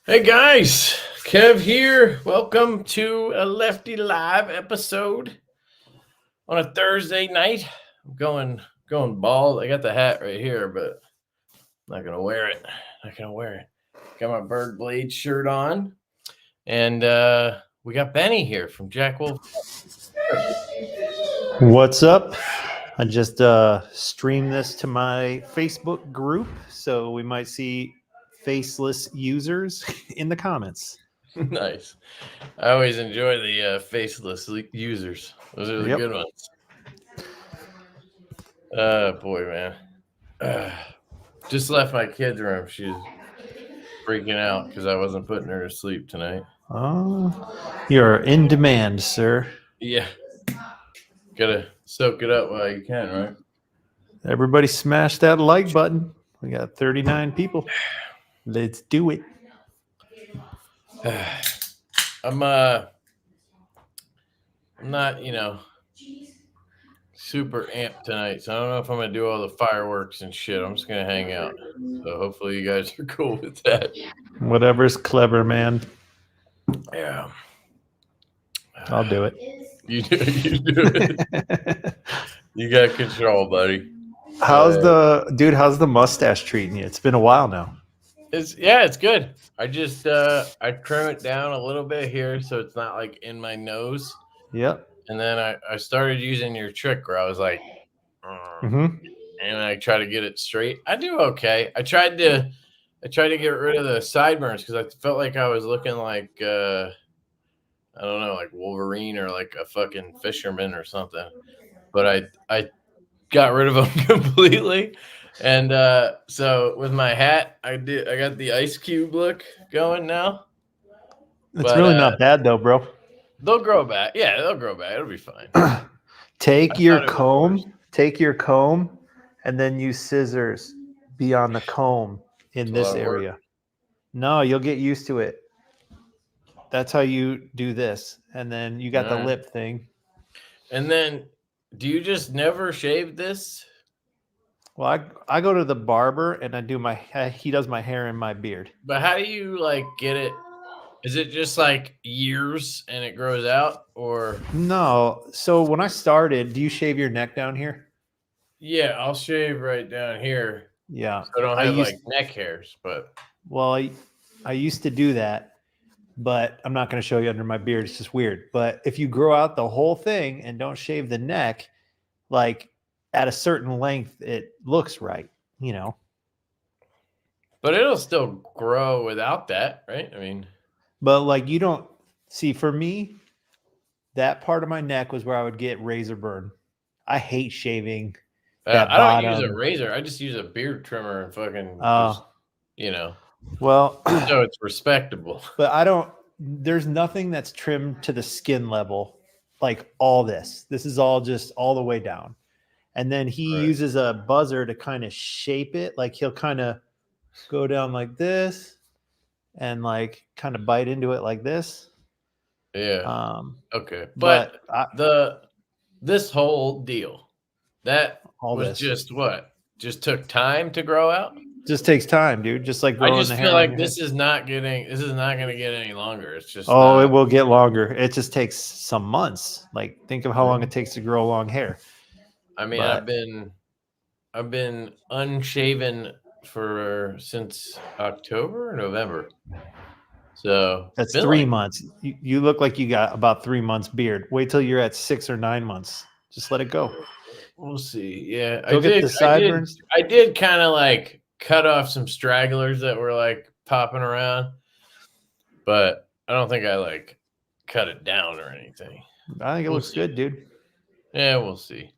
Hey guys, Kev here. Welcome to a Lefty Live episode on a Thursday night. I'm going bald. I got the hat right here, but I'm not gonna wear it. Got my Bird Blade shirt on, and we got Benny here from Jack Wolf. What's up? I just streamed this to my Facebook group, so we might see faceless users in the comments. Nice. I always enjoy the faceless users. Those are the good ones. Boy, man. Just left my kid's room. She's freaking out because I wasn't putting her to sleep tonight. Oh, you're in demand, sir. Yeah. Gotta soak it up while you can, right? Everybody smash that like button. We got 39 people. Let's do it. I'm not, super amped tonight, so I don't know if I'm gonna do all the fireworks and shit. I'm just gonna hang out. So hopefully you guys are cool with that. Whatever's clever, man. Yeah. I'll do it. You do it. You got control, buddy. How's the mustache treating you? It's been a while now. It's good. I just I trim it down a little bit here so it's not like in my nose. Yep. And then I started using your trick where I was like, and I try to get it straight. I do okay. I tried to get rid of the sideburns because I felt like I was looking like I don't know, like Wolverine or like a fucking fisherman or something. But I got rid of them completely. And so with my hat, I got the ice cube look going now. It's really not bad though, bro. They'll grow back. Yeah, they'll grow back. It'll be fine. Take your comb, and then use scissors beyond the comb in this area. No, you'll get used to it. That's how you do this. And then you got the lip thing. And then do you just never shave this? Well, I go to the barber and he does my hair and my beard. But how do you like get it? Is it just like years and it grows out, or no? So when I started, do you shave your neck down here? Yeah, I'll shave right down here. Yeah, so I don't have like neck hairs, but I used to do that, but I'm not going to show you under my beard. It's just weird. But if you grow out the whole thing and don't shave the neck, like at a certain length, it looks right, you know. But it'll still grow without that, right? I mean. But like you don't see, for me, that part of my neck was where I would get razor burn. I hate shaving. I don't use a razor. I just use a beard trimmer and fucking, Well, so it's respectable. But there's nothing that's trimmed to the skin level like all this. This is all just all the way down. And then he uses a buzzer to kind of shape it. Like he'll kind of go down like this. And like kind of bite into it like this. Yeah. Okay. But this whole deal, that was just what? Just took time to grow out? Just takes time, dude. Just like growing the hair. I just feel like this is not going to get any longer. It's just it will get longer. It just takes some months. Like think of how long it takes to grow long hair. I mean, I've been unshaven since October or November. So that's 3 months. You look like you got about 3 months beard. Wait till you're at 6 or 9 months. Just let it go. We'll see. Yeah. Go get the sideburns. I did kind of like cut off some stragglers that were like popping around, but I don't think I like cut it down or anything. I think it looks good, dude. Yeah, we'll see.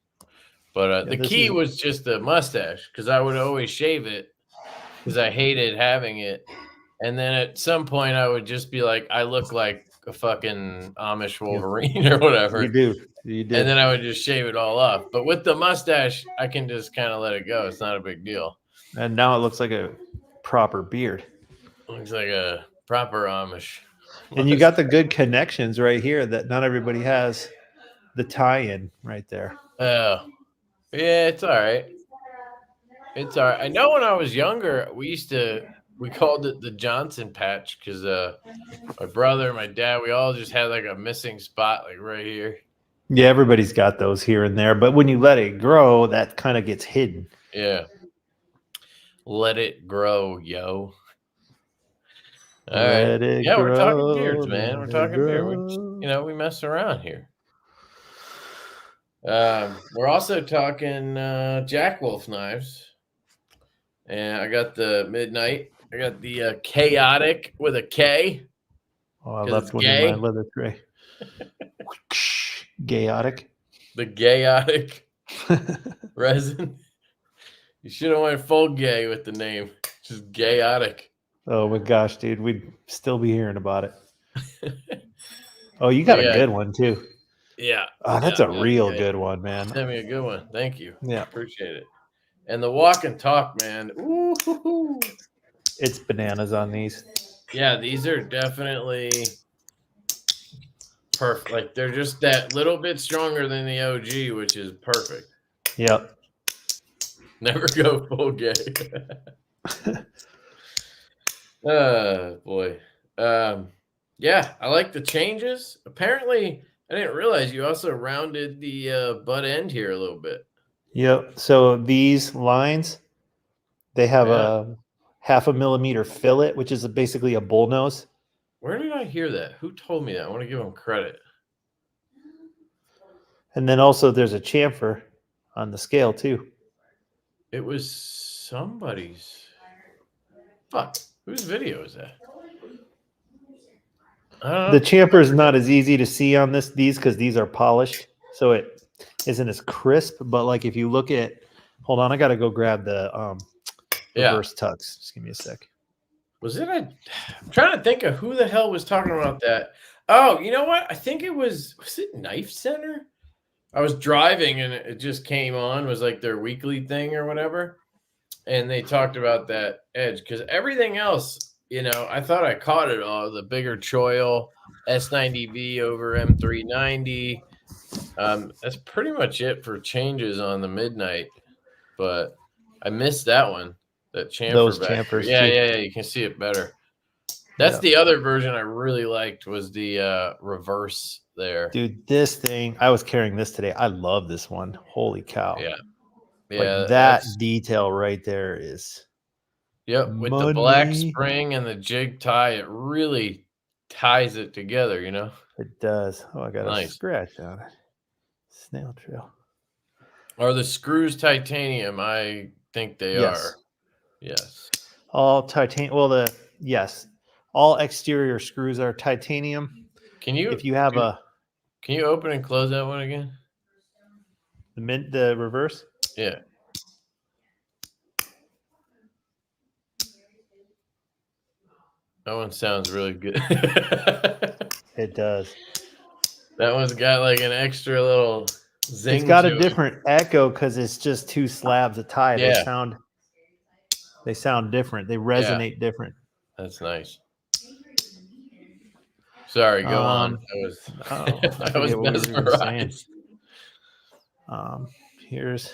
But the key was just the mustache because I would always shave it because I hated having it. And then at some point I would just be like, I look like a fucking Amish Wolverine or whatever. You do. And then I would just shave it all off. But with the mustache, I can just kind of let it go. It's not a big deal. And now it looks like a proper beard. Looks like a proper Amish. And you got the good connections right here that not everybody has. The tie-in right there. Oh. Yeah, it's all right. It's all right. I know when I was younger, we used to we called it the Johnson patch because my brother, my dad, we all just had like a missing spot like right here. Yeah, everybody's got those here and there, but when you let it grow, that kind of gets hidden. Yeah. Let it grow, yo. All Let right. it Yeah, grow, we're talking beards, man. We're let it talking beard. We're just, grow. we mess around here. We're also talking Jack Wolf knives. And I got the Midnight. I got the Chaotic with a K. Oh, I Because it's left one in my gay. leather tray. Gayotic. The Gayotic resin. You should have went full gay with the name. Just Gayotic. Oh my gosh, dude. We'd still be hearing about it. Oh, you got a good one too. Yeah. Oh, that's a real good one, man. Send me a good one. Thank you. Yeah. Appreciate it. And the walk and talk, man. Ooh. It's bananas on these. Yeah, these are definitely perfect. Like they're just that little bit stronger than the OG, which is perfect. Yep. Never go full gay. Boy. Yeah, I like the changes. Apparently, I didn't realize you also rounded the butt end here a little bit. Yep. So these lines, they have a 0.5 millimeter fillet, which is basically a bull nose. Where did I hear that? Who told me that? I want to give them credit. And then also there's a chamfer on the scale too. It was somebody's. Fuck. Whose video is that? The chamfer is not as easy to see on these because these are polished, so it isn't as crisp. But like if you look at, hold on, I gotta go grab the reverse tux. Just give me a sec. Was it I'm trying to think of who the hell was talking about that. Oh, you know what? I think it was it Knife Center? I was driving and it just came on, was like their weekly thing or whatever. And they talked about that edge because everything else, I thought I caught it all. The bigger choil, S90V over M390. That's pretty much it for changes on the Midnight. But I missed that one. That chamfer Those back chamfers there. too. Yeah. You can see it better. That's the other version I really liked was the reverse there. Dude, this thing, I was carrying this today. I love this one. Holy cow. Yeah. Like that detail right there is. Yep. With the black spring and the jig tie, it really ties it together, It does. Oh, I got a scratch on it. Snail trail. Are the screws titanium? I think they are. Yes. All titanium. Well, yes. All exterior screws are titanium. Can you Can you open and close that one again? The reverse? Yeah. That one sounds really good. It does. That one's got like an extra little zing. It's got a different echo because it's just two slabs of tie. Yeah. They sound different. They resonate different. That's nice. Sorry, go on. I was mesmerized. Here's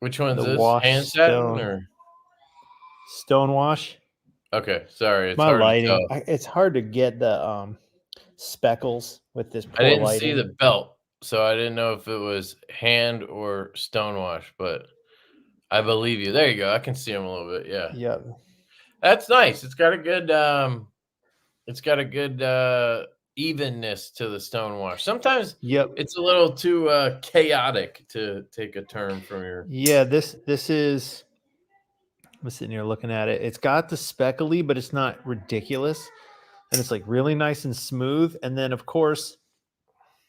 which one's this? Hand satin or stonewash? Okay, sorry. It's my hard lighting. to tell. It's hard to get the speckles with this poor I didn't lighting. see the belt, so I didn't know if it was hand or stonewash, but I believe you. There you go. I can see them a little bit. Yeah. Yep. That's nice. It's got a good evenness to the stonewash. Sometimes it's a little too chaotic, to take a term from your. Yeah, this is. I'm sitting here looking at it. It's got the speckly, but it's not ridiculous, and it's like really nice and smooth. And then, of course,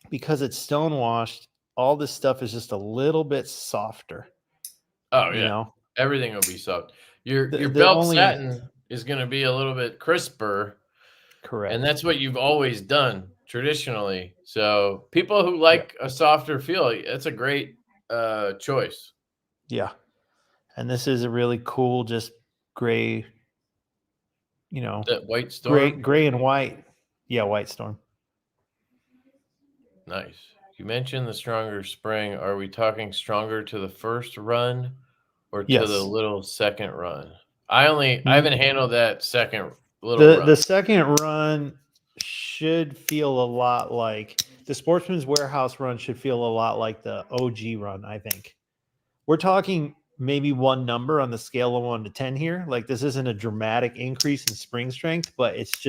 because it's stonewashed, all this stuff is just a little bit softer. Oh yeah, everything will be soft. Your belt satin is going to be a little bit crisper. Correct. And that's what you've always done traditionally. So people who like a softer feel, it's a great choice. Yeah. And this is a really cool, just gray, that white storm. Gray and white. Yeah, white storm. Nice. You mentioned the stronger spring. Are we talking stronger to the first run or to the little second run? I haven't handled that second little run. The second run should feel a lot like the Sportsman's Warehouse run should feel a lot like the OG run, I think. We're talking maybe one number on the scale of 1 to 10 here. Like this isn't a dramatic increase in spring strength, but it's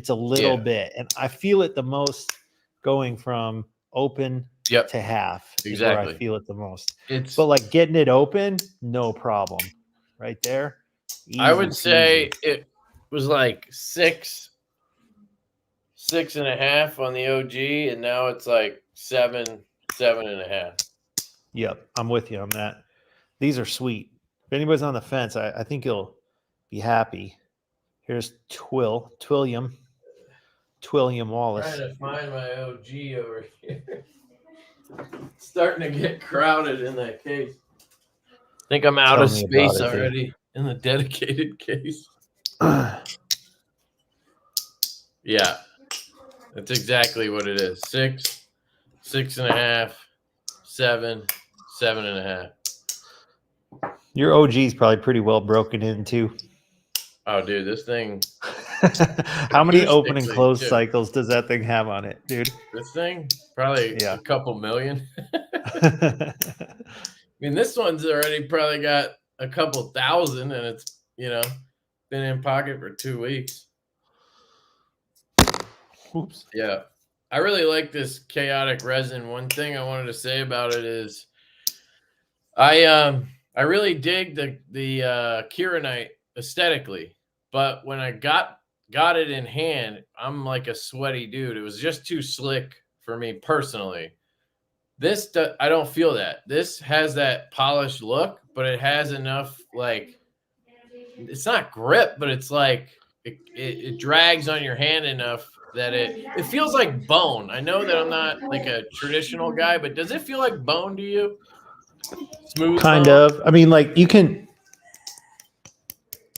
a little bit. And I feel it the most going from open to half is where I feel it the most. But like getting it open, no problem. Right there. Easy, I would say it was like 6.5 on the OG, and now it's like 7.5. Yep, I'm with you on that. These are sweet. If anybody's on the fence, I think you'll be happy. Here's Twilliam Wallace. I'm trying to find my OG over here. It's starting to get crowded in that case. I think I'm out of space already in the dedicated case. Yeah, that's exactly what it is. 6, 6.5, 7, 7.5. Your OG is probably pretty well broken in too. Oh, dude, this thing. How many open and close cycles does that thing have on it, dude? This thing? Probably a couple million. I mean, this one's already probably got a couple thousand, and it's, been in pocket for 2 weeks. Oops. Yeah. I really like this chaotic resin. One thing I wanted to say about it is I really dig the Kieranite aesthetically, but when I got it in hand, I'm like a sweaty dude. It was just too slick for me personally. This, I don't feel that. This has that polished look, but it has enough, like, it's not grip, but it's like it drags on your hand enough that it feels like bone. I know that I'm not like a traditional guy, but does it feel like bone to you? Smooth kind bone? of. I mean, like you can,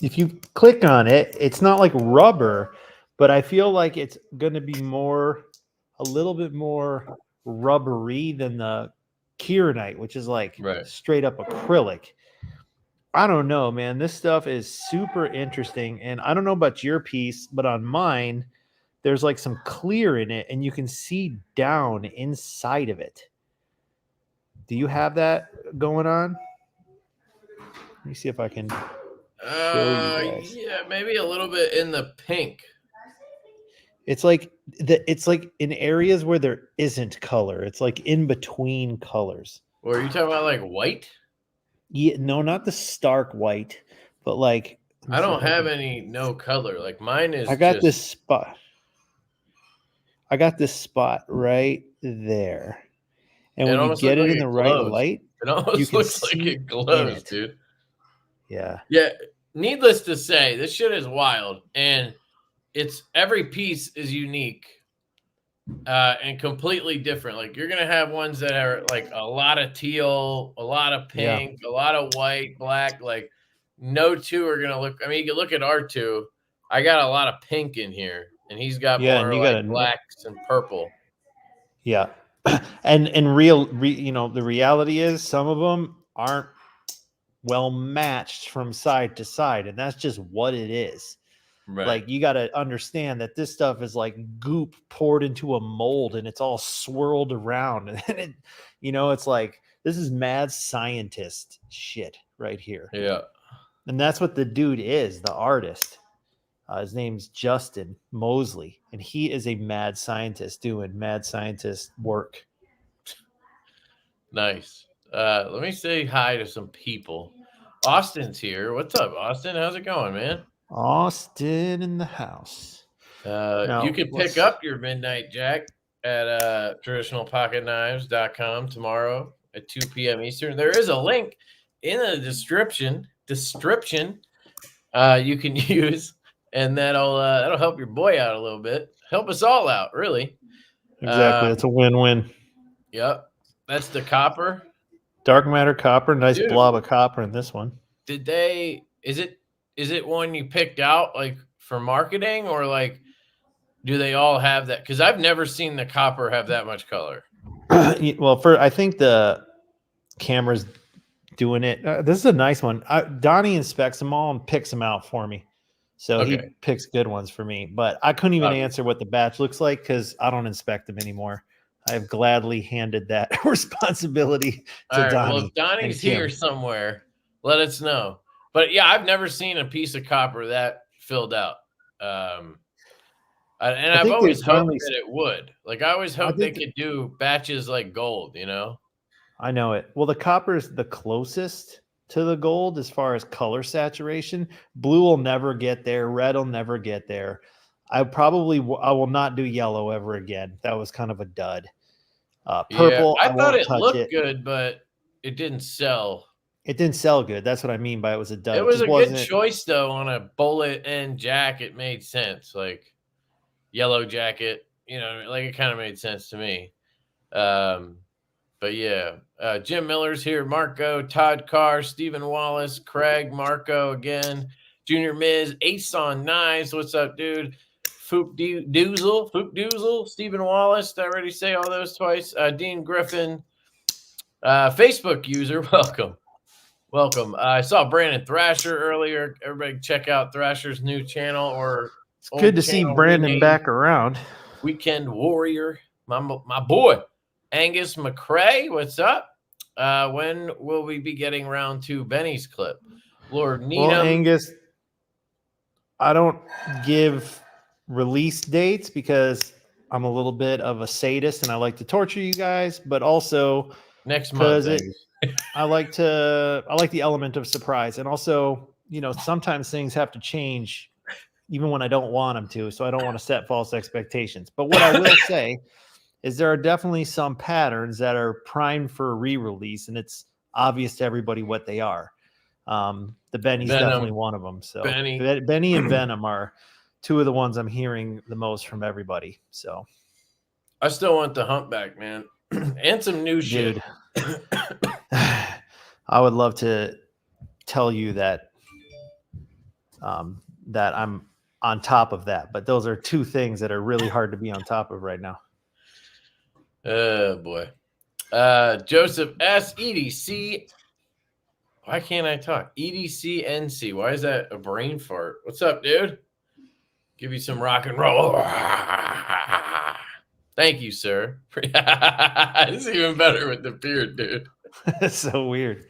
if you click on it, it's not like rubber, but I feel like it's going to be a little bit more rubbery than the Kieranite, which is like straight up acrylic. I don't know, man. This stuff is super interesting. And I don't know about your piece, but on mine, there's like some clear in it and you can see down inside of it. Do you have that going on? Let me see if I can show you guys. Yeah, maybe a little bit in the pink. It's like in areas where there isn't color. It's like in between colors. Or are you talking about like white? Yeah, no, not the stark white, but like I don't have any no color. Like mine is. I got this spot right there. And when you get it in the right light, it almost looks like it glows, dude. Yeah. Yeah. Needless to say, this shit is wild. And every piece is unique and completely different. Like you're going to have ones that are like a lot of teal, a lot of pink, a lot of white, black. Like no two are going to look. I mean, you can look at R2. I got a lot of pink in here, and he's got more like blacks and purple. Yeah. And the reality is some of them aren't well matched from side to side, and that's just what it is. Right. Like you got to understand that this stuff is like goop poured into a mold and it's all swirled around. And it's like, this is mad scientist shit right here. Yeah. And that's what the dude is, the artist. His name's Justin Mosley, and he is a mad scientist doing mad scientist work. Nice. Let me say hi to some people. Austin's here. What's up, Austin? How's it going, man? Austin in the house. You can pick up your Midnight Jack at traditionalpocketknives.com tomorrow at 2 p.m. Eastern. There is a link in the description you can use, and that'll help your boy out a little bit. Help us all out, really. Exactly. It's a win-win. Yep. That's the copper. Dark matter copper. Nice blob of copper in this one. Is it one you picked out like for marketing, or like do they all have that? Because I've never seen the copper have that much color. Well, I think the cameras doing it. This is a nice one. Donnie inspects them all and picks them out for me. So he picks good ones for me. But I couldn't even answer what the batch looks like because I don't inspect them anymore. I've gladly handed that responsibility to Donnie. Well, if Donnie's here somewhere, let us know. But yeah, I've never seen a piece of copper that filled out. And I've always hoped that it would. Like, I always hoped they could do batches like gold, you know? I know it. Well, the copper is the closest to the gold as far as color saturation. Blue will never get there. Red will never get there. I will not do yellow ever again. That was kind of a dud. Purple, I thought it looked good, but it didn't sell. It didn't sell good. That's what I mean by it was a dud. It was a good choice, though, on a bullet and jacket. It made sense. Like, yellow jacket, you know, like it kind of made sense to me. But yeah, Jim Miller's here, Marco, Todd Carr, Stephen Wallace, Craig, Marco again, Junior Miz, Ace on Knives. What's up, dude? Foop Doozle, Stephen Wallace. Did I already say all those twice? Dean Griffin, Facebook user, welcome. I saw Brandon Thrasher earlier. Everybody check out Thrasher's new channel. Or it's good to see Brandon back around. Weekend Warrior, my boy. Angus McCrae, what's up? When will we be getting round to Benny's clip? Lord Needham. Well, Angus, I don't give release dates because I'm a little bit of a sadist and I like to torture you guys, but also next month. I like the element of surprise. And also, you know, sometimes things have to change even when I don't want them to. So I don't want to set false expectations. But what I will say is there are definitely some patterns that are primed for re-release, and it's obvious to everybody what they are. The Benny's definitely one of them. So Benny and Venom are two of the ones I'm hearing the most from everybody. So I still want the humpback, man, and some new shit. I would love to tell you that that I'm on top of that, but those are two things that are really hard to be on top of right now. Oh boy. Joseph S. EDC. Why can't I talk? EDC NC. Why is that a brain fart? What's up, dude? Give you some rock and roll. Thank you, sir. It's even better with the beard, dude. That's so weird.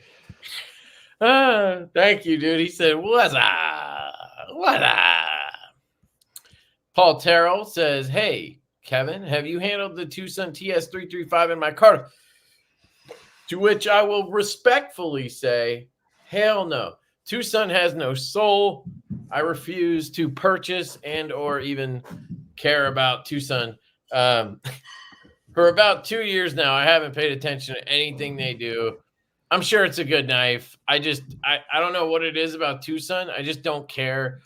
Thank you, dude. He said, what's up? What up? Paul Terrell says, hey, Kevin, have you handled the Tucson TS335 in my car? To which I will respectfully say, hell no. Tucson has no soul. I refuse to purchase and or even care about Tucson. For about 2 years now, I haven't paid attention to anything they do. I'm sure it's a good knife. I don't know what it is about Tucson. I just don't care.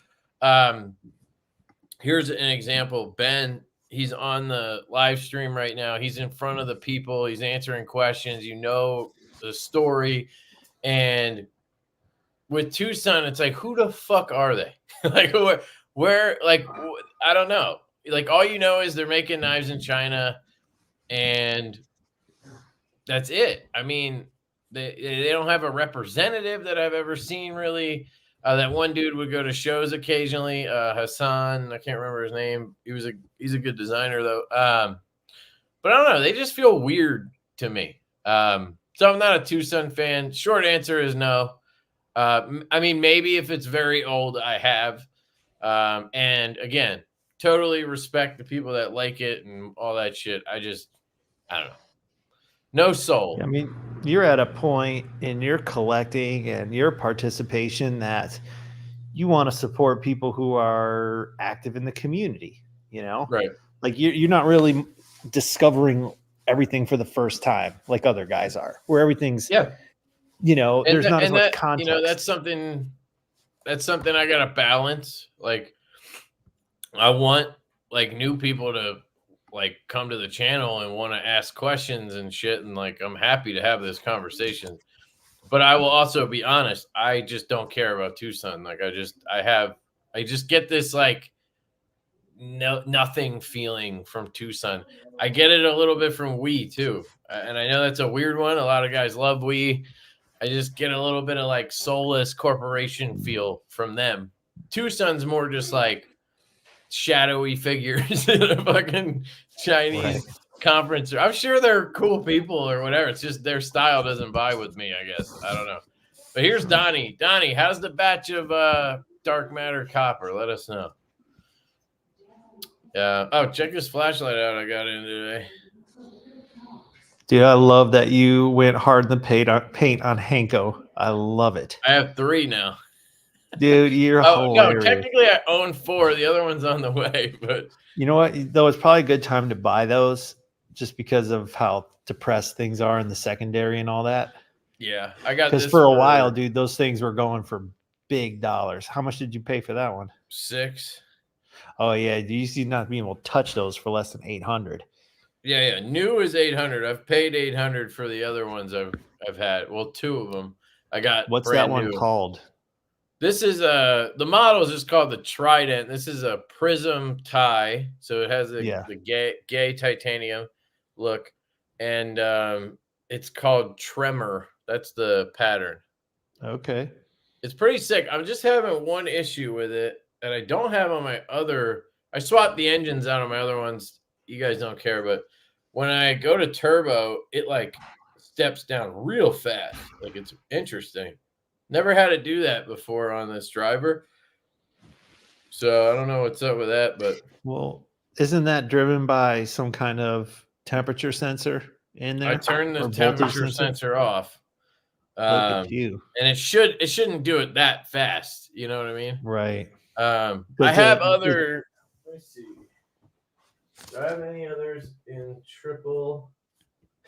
Here's an example. Ben, he's on the live stream right now. He's in front of the people. He's answering questions. You know the story. And with Tucson, it's like, who the fuck are they? Like, where, like, I don't know. Like, all you know is they're making knives in China, and that's it. I mean, they don't have a representative that I've ever seen, really. That one dude would go to shows occasionally. Hassan, I can't remember his name. He's a good designer though. But I don't know. They just feel weird to me. So I'm not a Tucson fan. Short answer is no. I mean, maybe if it's very old, I have. And again, totally respect the people that like it and all that shit. I don't know. No soul. I mean, you're at a point in your collecting and your participation that you want to support people who are active in the community, you know? Right. Like you're not really discovering everything for the first time like other guys are, where everything's, you know, there's not as much context. You know, that's something I got to balance. Like, I want like new people to like come to the channel and want to ask questions and shit. And like, I'm happy to have this conversation, but I will also be honest. I just don't care about Tucson. Like I just get this like nothing feeling from Tucson. I get it a little bit from Wii too. And I know that's a weird one. A lot of guys love Wii. I just get a little bit of like soulless corporation feel from them. Tucson's more just like shadowy figures in a fucking Chinese conference. I'm sure they're cool people or whatever. It's just their style doesn't vibe with me, I guess. I don't know. But here's Donnie. Donnie, how's the batch of dark matter copper? Let us know. Yeah. Oh, check this flashlight out I got in today. Dude, I love that you went hard in the paint on Hanko. I love it. I have 3 now. Dude, you're hilarious. No, technically I own 4. The other one's on the way, but you know what? Though it's probably a good time to buy those just because of how depressed things are in the secondary and all that. Yeah, I got this for a while, dude. Those things were going for big dollars. How much did you pay for that one? 6. Oh yeah, you see not being able to touch those for less than 800. Yeah. New is 800. I've paid 800 for the other ones I've had. Well, 2 of them. I got. What's that one called? This is the model is just called the Trident. This is a prism tie, so it has the gay titanium look, and it's called Tremor. That's the pattern. Okay, it's pretty sick. I'm just having one issue with it, and I don't have on my other. I swapped the engines out on my other ones. You guys don't care, but when I go to turbo, it like steps down real fast. Like it's interesting. Never had to do that before on this driver. So I don't know what's up with that, but well, isn't that driven by some kind of temperature sensor in there? I turned the temperature sensor off. Look at you. And it shouldn't do it that fast. You know what I mean? Right. I have other. Let me see. Do I have any others in triple?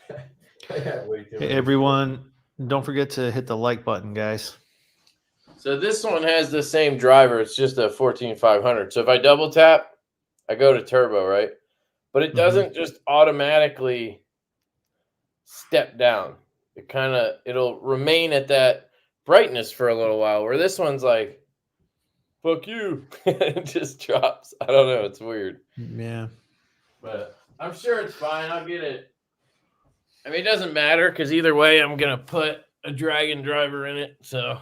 I have way too many. Everyone, don't forget to hit the like button, guys. So this one has the same driver. It's just a 14500. So if I double tap, I go to turbo, right? But it doesn't just automatically step down. It'll remain at that brightness for a little while, where this one's like, fuck you. It just drops. I don't know. It's weird. Yeah. But I'm sure it's fine. I'll get it. I mean, it doesn't matter because either way, I'm going to put a Dragon driver in it. So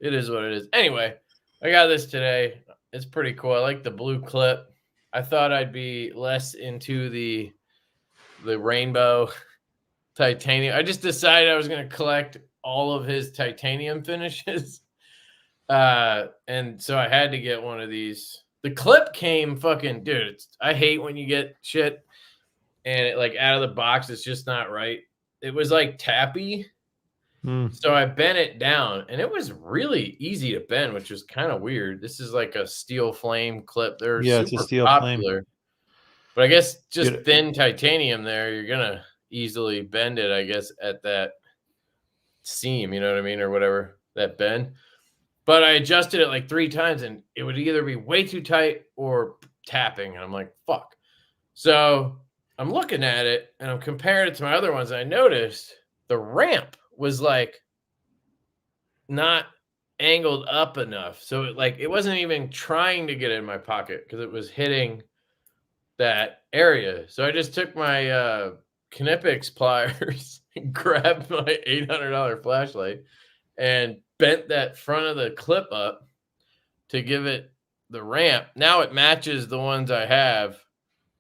it is what it is. Anyway, I got this today. It's pretty cool. I like the blue clip. I thought I'd be less into the rainbow titanium. I just decided I was going to collect all of his titanium finishes. And so I had to get one of these. The clip came fucking, dude. I hate when you get shit and it like out of the box, it's just not right. It was like tappy. So I bent it down and it was really easy to bend, which was kind of weird. This is like a steel flame clip. They're it's a steel popular. flame. But I guess just thin titanium there, you're going to easily bend it, I guess, at that seam, you know what I mean? Or whatever, that bend. But I adjusted it like 3 times and it would either be way too tight or tapping. And I'm like, fuck. So I'm looking at it and I'm comparing it to my other ones. And I noticed the ramp was like not angled up enough. So it wasn't even trying to get in my pocket because it was hitting that area. So I just took my Knipex pliers and grabbed my $800 flashlight and bent that front of the clip up to give it the ramp. Now it matches the ones I have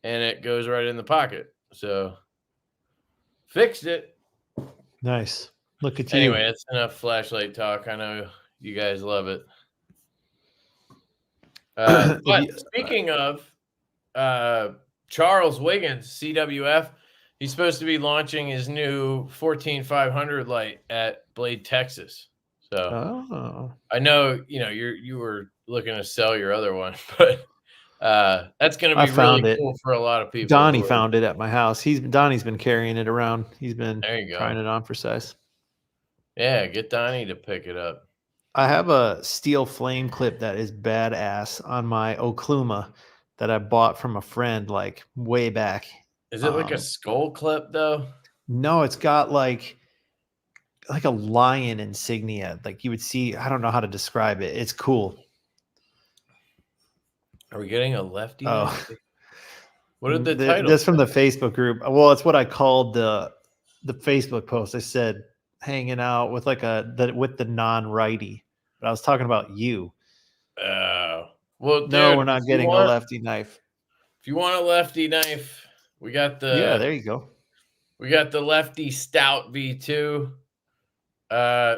and it goes right in the pocket. So fixed it. Nice. Look at you. Anyway, that's enough flashlight talk. I know you guys love it. But speaking of Charles Wiggins, CWF, he's supposed to be launching his new 14500 light at Blade, Texas. So I know, you were looking to sell your other one, but that's going to be really cool for a lot of people. Donnie found it at my house. Donnie's been carrying it around. He's been trying it on for size. Yeah, get Donnie to pick it up. I have a steel flame clip that is badass on my Okluma that I bought from a friend like way back. Is it like a skull clip though? No, it's got like a lion insignia. Like you would see, I don't know how to describe it. It's cool. Are we getting a lefty? Oh. What did the title? That's from the Facebook group. Well, it's what I called the Facebook post. I said, hanging out with like with the non-righty. But I was talking about you. Well, no, dude, we're not getting a lefty knife. If you want a lefty knife, we got the there you go. We got the Lefty Stout V2.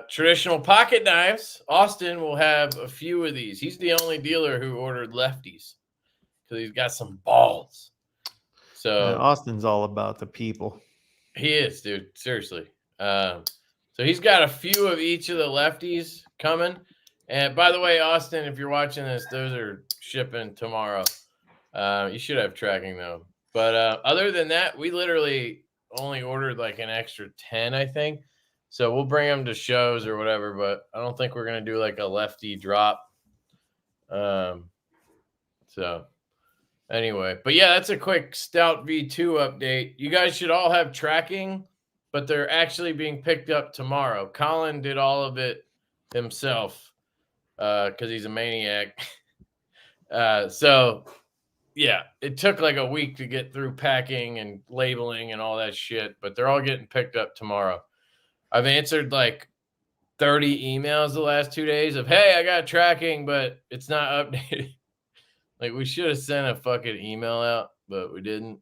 Traditional pocket knives. Austin will have a few of these. He's the only dealer who ordered lefties because he's got some balls. So Austin's all about the people. He is, dude. Seriously. So he's got a few of each of the lefties coming. And by the way, Austin, if you're watching this, those are shipping tomorrow. You should have tracking though. But other than that, we literally only ordered like an extra 10, I think. So we'll bring them to shows or whatever, but I don't think we're going to do like a lefty drop. So anyway, but yeah, that's a quick Stout V2 update. You guys should all have tracking, but they're actually being picked up tomorrow. Colin did all of it himself because he's a maniac. So yeah, it took like a week to get through packing and labeling and all that shit, but they're all getting picked up tomorrow. I've answered like 30 emails the last 2 days of, hey, I got tracking, but it's not updated. Like we should have sent a fucking email out, but we didn't.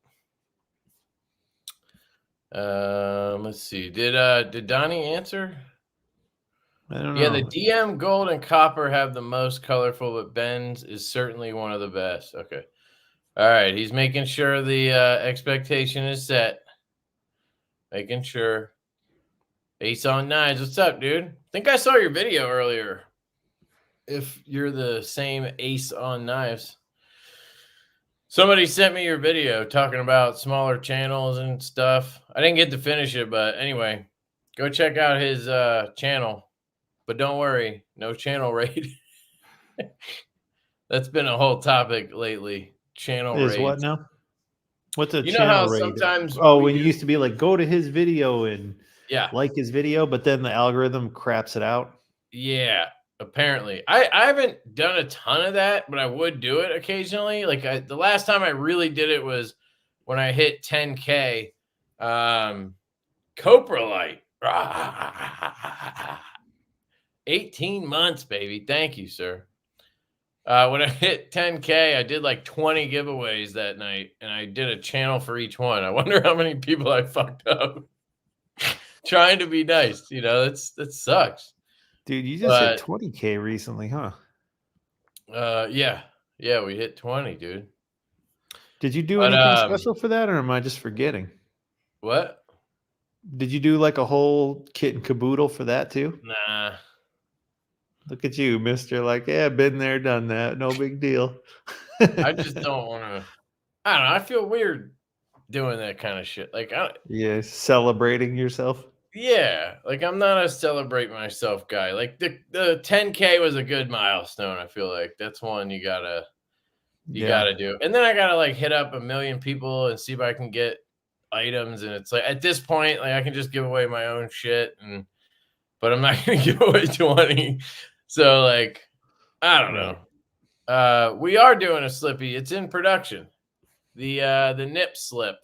Let's see. Did Donnie answer? I don't know. Yeah, the DM gold and copper have the most colorful, but Ben's is certainly one of the best. Okay. All right. He's making sure the expectation is set. Making sure. Ace on Nines. What's up, dude? I think I saw your video earlier. If you're the same Ace on Knives. Somebody sent me your video talking about smaller channels and stuff. I didn't get to finish it, but anyway, go check out his channel. But don't worry, no channel raid. That's been a whole topic lately. Channel raid. Is what now? What's a you channel know how raid? sometimes when you used to be like, go to his video and like his video, but then the algorithm craps it out. Yeah, apparently. I haven't done a ton of that, but I would do it occasionally. Like the last time I really did it was when I hit 10K. Coprolite. 18 months, baby. Thank you, sir. When I hit 10K, I did like 20 giveaways that night, and I did a channel for each one. I wonder how many people I fucked up trying to be nice. You know, that sucks. Dude, you just hit 20K recently, huh? Yeah, we hit 20, dude. Did you do anything special for that, or am I just forgetting? What? Did you do like a whole kit and caboodle for that too? Nah. Look at you, mister. Like, yeah, been there, done that. No big deal. I just don't want to. I don't know. I feel weird doing that kind of shit. Like, celebrating yourself. Yeah, like I'm not a celebrate myself guy. Like the 10K was a good milestone. I feel like that's one you gotta do. And then I gotta like hit up 1 million people and see if I can get items. And it's like at this point, like I can just give away my own shit, but I'm not gonna give away 20. So like, I don't know. We are doing a slippy. It's in production. The nip slip.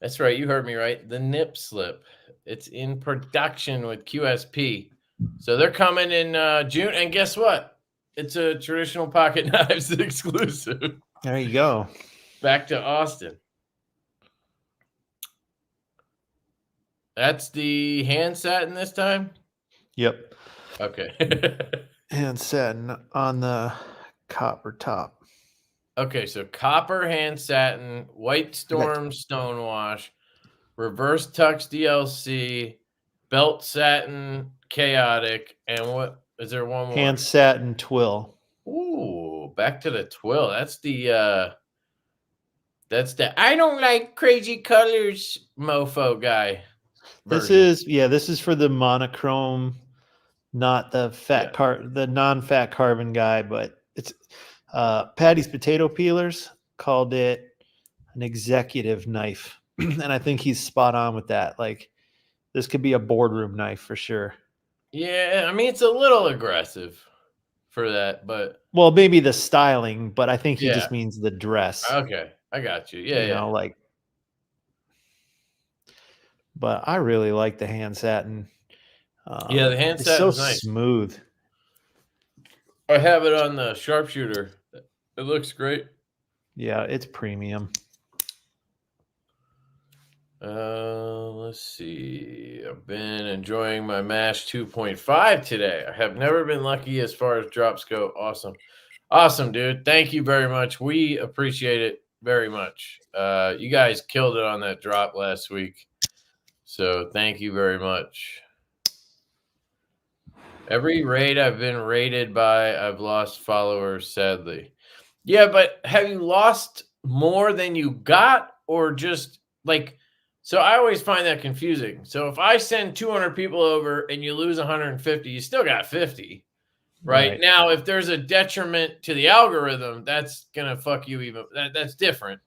That's right. You heard me right. The nip slip. It's in production with QSP. So they're coming in June. And guess what? It's a traditional pocket knives exclusive. There you go. Back to Austin. That's the hand satin this time? Yep. Okay. Hand satin on the copper top. Okay, so copper hand satin, white storm stonewash, reverse tux DLC, belt satin chaotic, and what is there one more? Hand satin twill. Ooh, back to the twill. That's the I don't like crazy colors mofo guy. This is for the monochrome, not the the non-fat carbon guy, but it's Patty's Potato Peelers called it an executive knife. And I think he's spot on with that. Like this could be a boardroom knife for sure. Yeah, I mean, it's a little aggressive for that, but well, maybe the styling, but I think he just means the dress. Okay, I got you. Yeah, you know, like but I really like the hand satin. Yeah, the hand it's so satin's nice. smooth. I have it on the sharpshooter. It looks great. Yeah, it's premium. Let's see. I've been enjoying my Mash 2.5 today. I have never been lucky as far as drops go. Awesome. Awesome, dude. Thank you very much. We appreciate it very much. You guys killed it on that drop last week. So thank you very much. Every raid I've been raided by, I've lost followers, sadly. Yeah, but have you lost more than you got, or just like, so I always find that confusing. So if I send 200 people over and you lose 150, you still got 50, right? Now, if there's a detriment to the algorithm, that's going to fuck you even. That's different.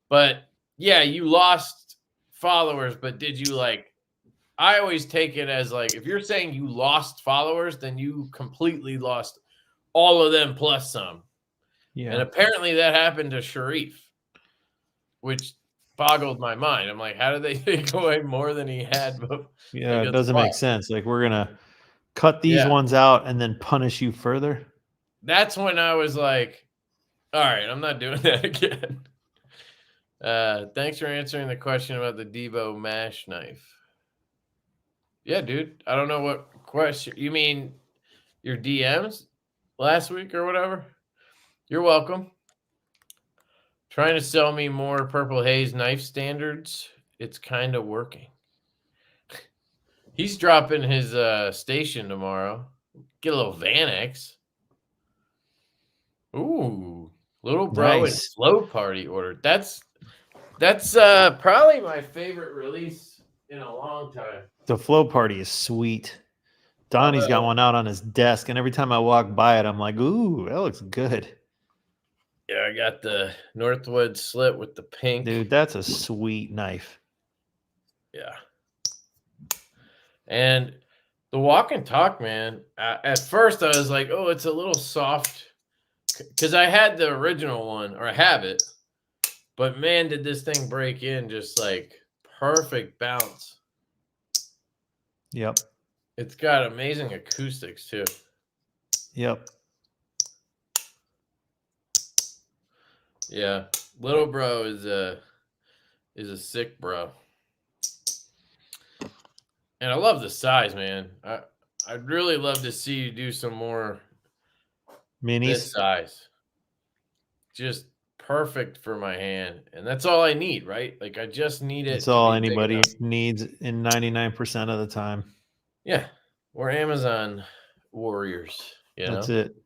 But yeah, you lost followers, but did you like, I always take it as like, if you're saying you lost followers, then you completely lost all of them plus some. Yeah. And apparently that happened to Sharif, which boggled my mind. I'm like, how did they take away more than he had? Yeah, it doesn't make sense. Like, we're going to cut these ones out and then punish you further. That's when I was like, all right, I'm not doing that again. Thanks for answering the question about the Divo mash knife. Yeah, dude. I don't know what question. You mean your DMs last week or whatever? You're welcome. Trying to sell me more Purple Haze knife standards. It's kind of working. He's dropping his station tomorrow. Get a little Vanex. Ooh, little bro and slow party order. That's probably my favorite release in a long time. The flow party is sweet. Donnie's got one out on his desk, and every time I walk by it, I'm like, ooh, that looks good. Yeah, I got the Northwoods slit with the pink. Dude, that's a sweet knife. Yeah. And the walk and talk, man, at first I was like, oh, it's a little soft. Because I had the original one, or I have it. But man, did this thing break in just like perfect bounce. Yep. It's got amazing acoustics too. Yep. Yeah. Little bro is a sick bro. And I love the size, man. I'd really love to see you do some more minis this size. Just perfect for my hand. And that's all I need, right? Like, I just need it. That's all anybody needs in 99% of the time. Yeah. We're Amazon warriors. You know? That's it.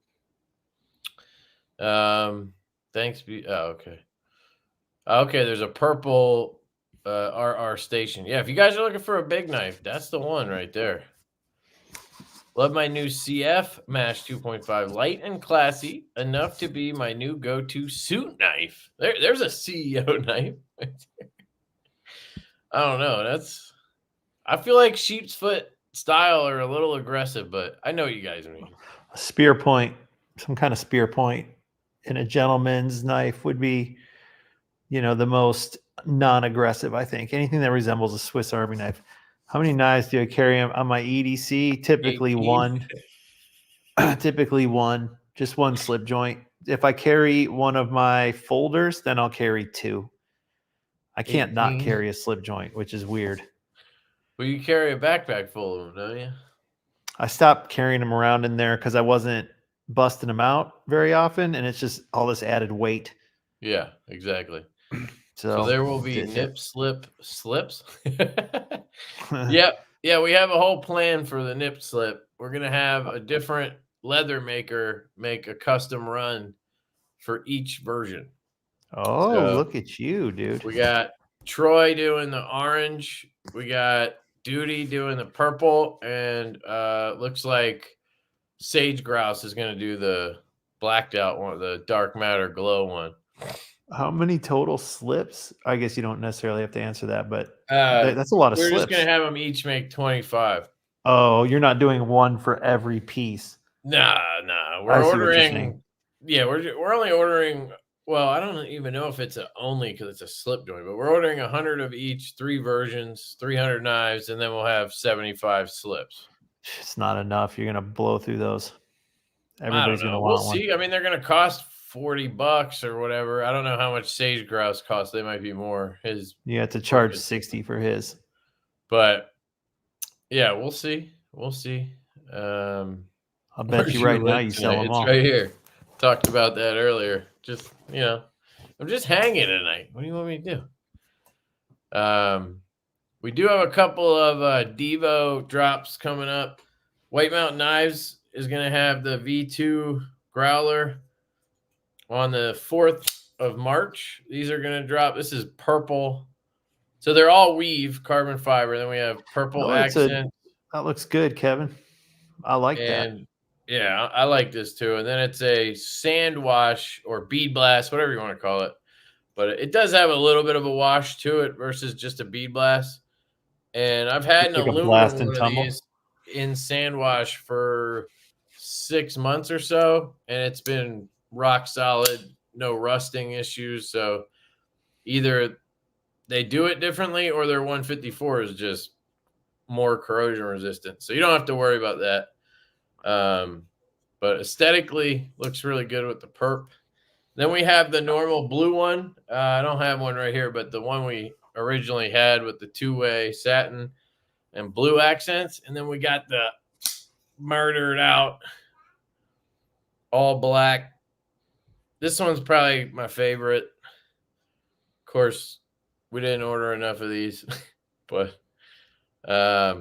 Thanks. Okay. Okay, there's a purple RR station. Yeah, if you guys are looking for a big knife, that's the one right there. Love my new CF Mash 2.5. Light and classy, enough to be my new go-to suit knife. There's a CEO knife. I don't know. I feel like sheep's foot style are a little aggressive, but I know what you guys mean. A spear point, some kind of spear point in a gentleman's knife would be, the most non-aggressive, I think. Anything that resembles a Swiss Army knife. How many knives do I carry on my EDC? Typically 18. one. Typically one. Just one slip joint. If I carry one of my folders, then I'll carry two. I can't 18. Not carry a slip joint, which is weird. Well, you carry a backpack full of them, don't you? I stopped carrying them around in there because I wasn't busting them out very often, and it's just all this added weight. Yeah, exactly. So there will be nip slip slips. Yeah, we have a whole plan for the nip slip. We're gonna have a different leather maker make a custom run for each version. Oh, look at you, dude. We got Troy doing the orange. We got Duty doing the purple, and looks like Sage Grouse is gonna do the blacked out one, the dark matter glow one. How many total slips? I guess you don't necessarily have to answer that, but that's a lot of slips. We're just going to have them each make 25. Oh, you're not doing one for every piece. Nah. We're ordering. Yeah, we're only ordering Well, I don't even know if it's only because it's a slip joint, but we're ordering 100 of each, 3 versions, 300 knives, and then we'll have 75 slips. It's not enough. You're gonna blow through those. Everybody's gonna We'll want one. see. I mean, they're gonna cost $40 or whatever. I don't know how much sage grouse costs. They might be more. You have to charge 60 for his. But yeah, we'll see. We'll see. I'll bet you right now you sell them all. It's right here. Talked about that earlier. Just, I'm just hanging tonight. What do you want me to do? We do have a couple of Divo drops coming up. White Mountain Knives is going to have the V2 Growler on the 4th of March. These are going to drop. This is purple. So they're all weave carbon fiber. Then we have purple accent. That looks good, Kevin. I like that. Yeah, I like this too. And then it's a sand wash or bead blast, whatever you want to call it. But it does have a little bit of a wash to it versus just a bead blast. And I've had an aluminum one of these in sand wash for 6 months or so, and it's been rock solid, no rusting issues. So either they do it differently or their 154 is just more corrosion resistant. So you don't have to worry about that. But aesthetically looks really good with the perp. Then we have the normal blue one. I don't have one right here, but the one we originally had with the 2-way satin and blue accents. And then we got the murdered out all black. This one's probably my favorite. Of course, we didn't order enough of these, but yeah,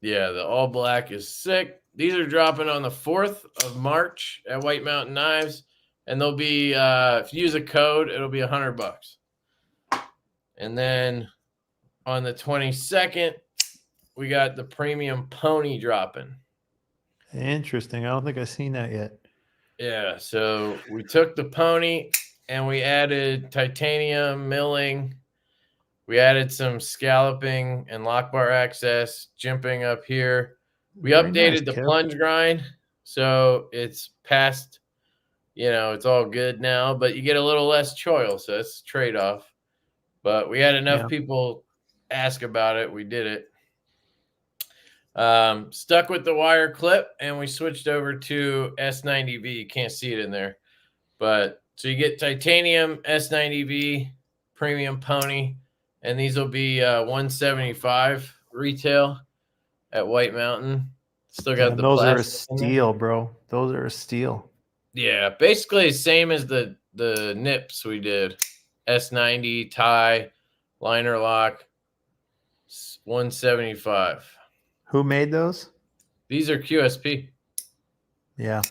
the all black is sick. These are dropping on the 4th of March at White Mountain Knives, and they'll be if you use a code, it'll be $100. And then on the 22nd, we got the Premium Pony dropping. Interesting. I don't think I've seen that yet. Yeah, so we took the pony and we added titanium milling. We added some scalloping and lock bar access, jimping up here. We updated the plunge grind, so it's past, it's all good now, but you get a little less choil, so that's a trade-off. But we had enough people ask about it. We did it. Stuck with the wire clip, and we switched over to S90V. You can't see it in there. But so you get titanium S90V, Premium Pony, and these will be $175 retail at White Mountain. Still got the those are a steal, bro. Those are a steal. Yeah, basically same as the nips we did. S90 tie, liner lock, $175. Who made those? These are QSP. Yeah.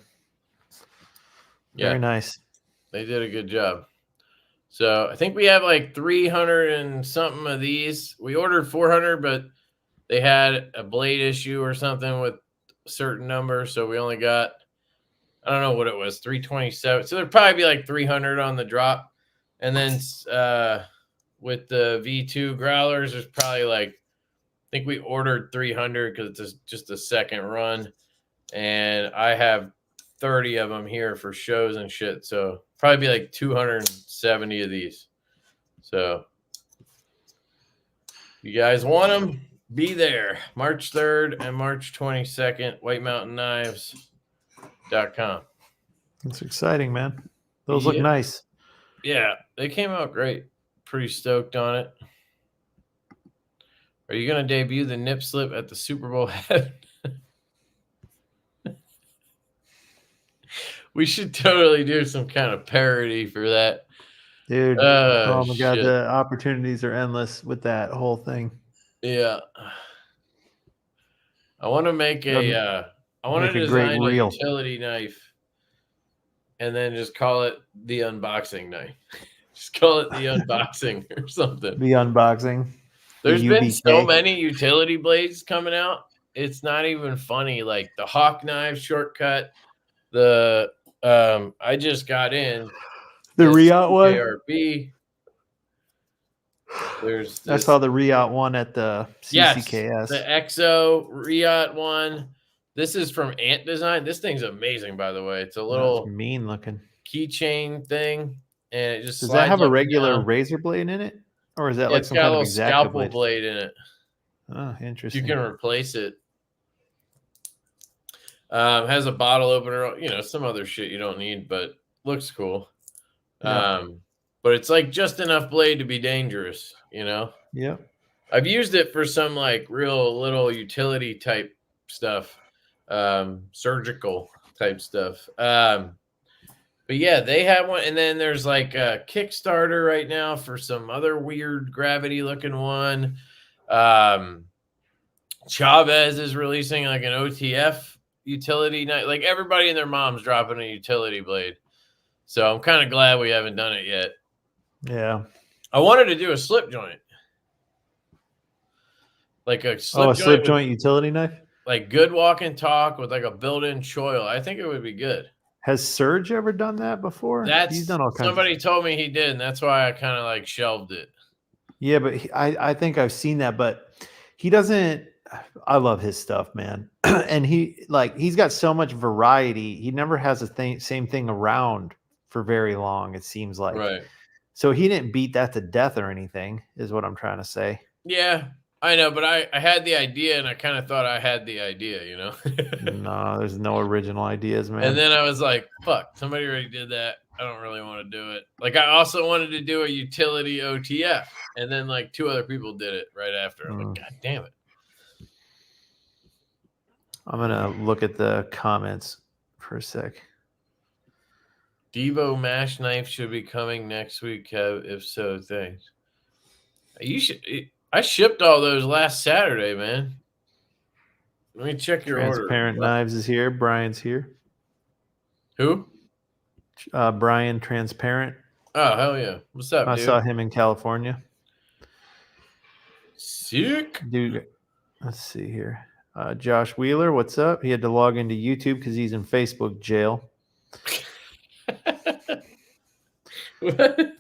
Very nice. They did a good job. So I think we have like 300 and something of these. We ordered 400, but they had a blade issue or something with a certain number. So we only got, I don't know what it was, 327. So there'd probably be like 300 on the drop. And then with the V2 growlers, there's probably like, I think we ordered 300 because it's just a second run. And I have 30 of them here for shows and shit. So probably be like 270 of these. So you guys want them? Be there March 3rd and March 22nd, whitemountainknives.com. That's exciting, man. Those look nice. Yeah, they came out great. Pretty stoked on it. Are you going to debut the nip slip at the Super Bowl head? We should totally do some kind of parody for that. Dude, oh my God, the opportunities are endless with that whole thing. Yeah. I want to make I want to design a utility knife and then just call it the unboxing knife. Just call it the unboxing or something. The unboxing. There's been so many utility blades coming out. It's not even funny. Like the Hawk knife shortcut, the I just got in the Riot one. ARB. I saw the Riot one at the CCKS. The EXO Riot one. This is from Ant Design. This thing's amazing, by the way. It's a little mean looking keychain thing. and it just Does slides that have a up and regular down. razor blade in it? Or is that Yeah, like it's some got a kind of little X-Acto scalpel blade? blade in it. Oh, You interesting. can replace it. Has a bottle opener, you know, some other shit you don't need, but looks cool. Yeah. But it's like just enough blade to be dangerous, you know? Yeah. I've used it for some like real little utility type stuff, surgical type stuff. But yeah, they have one, and then there's like a Kickstarter right now for some other weird gravity looking one. Chavez is releasing like an OTF utility night. Like everybody and their mom's dropping a utility blade. So I'm kind of glad we haven't done it yet. Yeah. I wanted to do a slip joint. Like a slip slip joint joint utility knife? like good walk and talk with like a built-in choil. I think it would be good. Has Serge ever done that before? He's done all kinds somebody told me he did, and that's why I kind of like shelved it. Yeah, but I think I've seen that, but he doesn't. I love his stuff, man. And he's got so much variety. He never has a same thing around for very long, it seems like. Right. So he didn't beat that to death or anything, is what I'm trying to say. Yeah, I know, but I had the idea, and I kind of thought I had the idea, you know? No, there's no original ideas, man. And then I was like, fuck, somebody already did that. I don't really want to do it. Like, I also wanted to do a utility OTF, and then like 2 other people did it right after. I'm like, God damn it. I'm going to look at the comments for a sec. Divo mash knife should be coming next week, Kev. If so, thanks. I shipped all those last Saturday, man. Let me check your order. Transparent Knives is here. Brian's here. Who? Brian Transparent. Oh, hell yeah. What's up, I dude? saw him in California. Sick. Dude, let's see here. Josh Wheeler, what's up? He had to log into YouTube because he's in Facebook jail. What?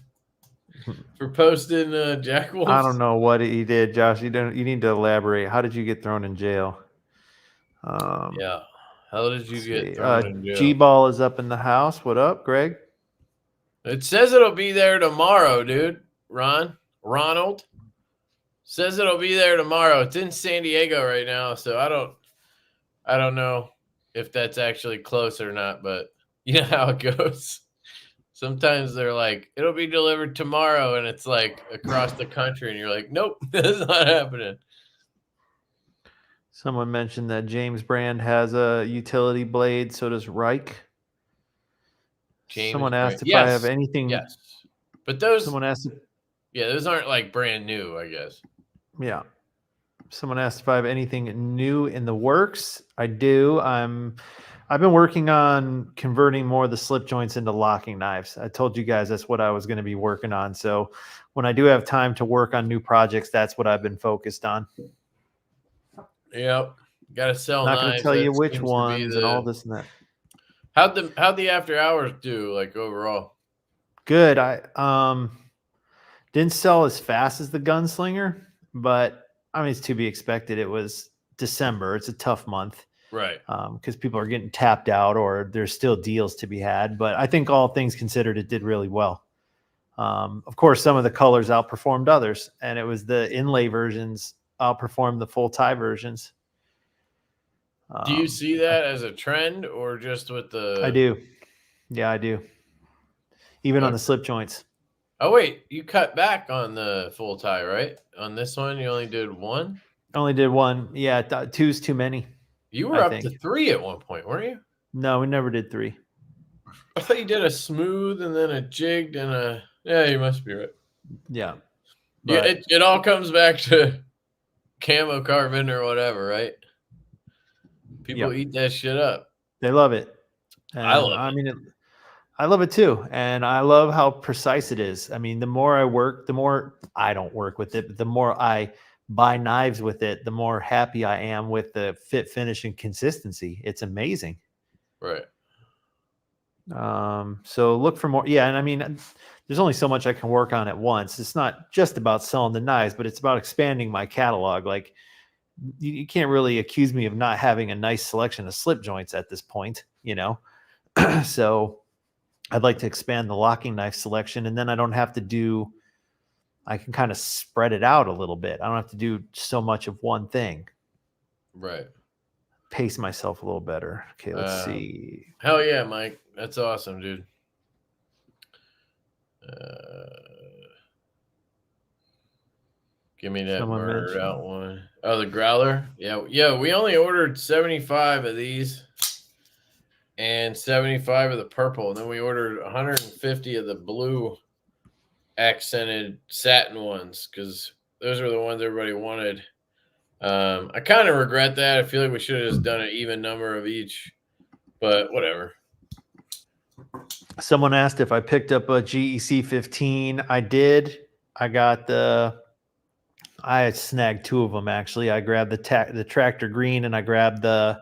For posting Jack Wolves? I don't know what he did, Josh. You need to elaborate. How did you get thrown in jail? Yeah. How did you get thrown in jail? G-Ball is up in the house. What up, Greg? It says it'll be there tomorrow, dude. Ronald says it'll be there tomorrow. It's in San Diego right now, so I don't know if that's actually close or not, but you know how it goes. Sometimes they're like, it'll be delivered tomorrow, and it's like across the country, and you're like, nope, that's not happening. Someone mentioned that James Brand has a utility blade. So does Reich. Someone asked if I have anything. Yes, but those. Someone asked. Yeah, those aren't like brand new, I guess. Yeah. Someone asked if I have anything new in the works. I do. I've been working on converting more of the slip joints into locking knives. I told you guys that's what I was going to be working on. So when I do have time to work on new projects, that's what I've been focused on. Yep. Got to sell Not knives. going to tell you which ones and all this and that. How'd the after hours do, like, overall? Good. I didn't sell as fast as the Gunslinger, but I mean, it's to be expected. It was December. It's a tough month. Right. Because people are getting tapped out or there's still deals to be had. But I think all things considered, it did really well. Of course, some of the colors outperformed others, and it was the inlay versions outperformed the full tie versions. Do you see that as a trend or just with the... I do. Yeah, I do. Even on the slip joints. Oh, wait. You cut back on the full tie, right? On this one, you only did one? Only did one. Yeah, two's too many. You were up to 3 at one point, weren't you? No, we never did 3. I thought you did a smooth and then a jigged and a... Yeah, you must be right. Yeah. Yeah, it all comes back to camo carbon or whatever, right? People eat that shit up. They love it. And I love it. I mean, I love it too. And I love how precise it is. I mean, the more I work, the more I don't work with it, but the more I buy knives with it, the more happy I am with the fit, finish, and consistency. It's amazing. Right. So look for more. Yeah. And I mean, there's only so much I can work on at once. It's not just about selling the knives, but it's about expanding my catalog. Like you can't really accuse me of not having a nice selection of slip joints at this point, you know? So I'd like to expand the locking knife selection, and then I don't have to do, I can kind of spread it out a little bit. I don't have to do so much of one thing. Right. Pace myself a little better. Okay, let's see. Hell yeah, Mike. That's awesome, dude. Give me that murdered out one. Oh, the Growler? Yeah. Yeah, we only ordered 75 of these and 75 of the purple. And then we ordered 150 of the blue accented satin ones because those are the ones everybody wanted. I kind of regret that. I feel like we should have just done an even number of each, but whatever. Someone asked if I picked up a GEC 15. I did. I snagged 2 of them, actually. I grabbed the Tractor Green and I grabbed the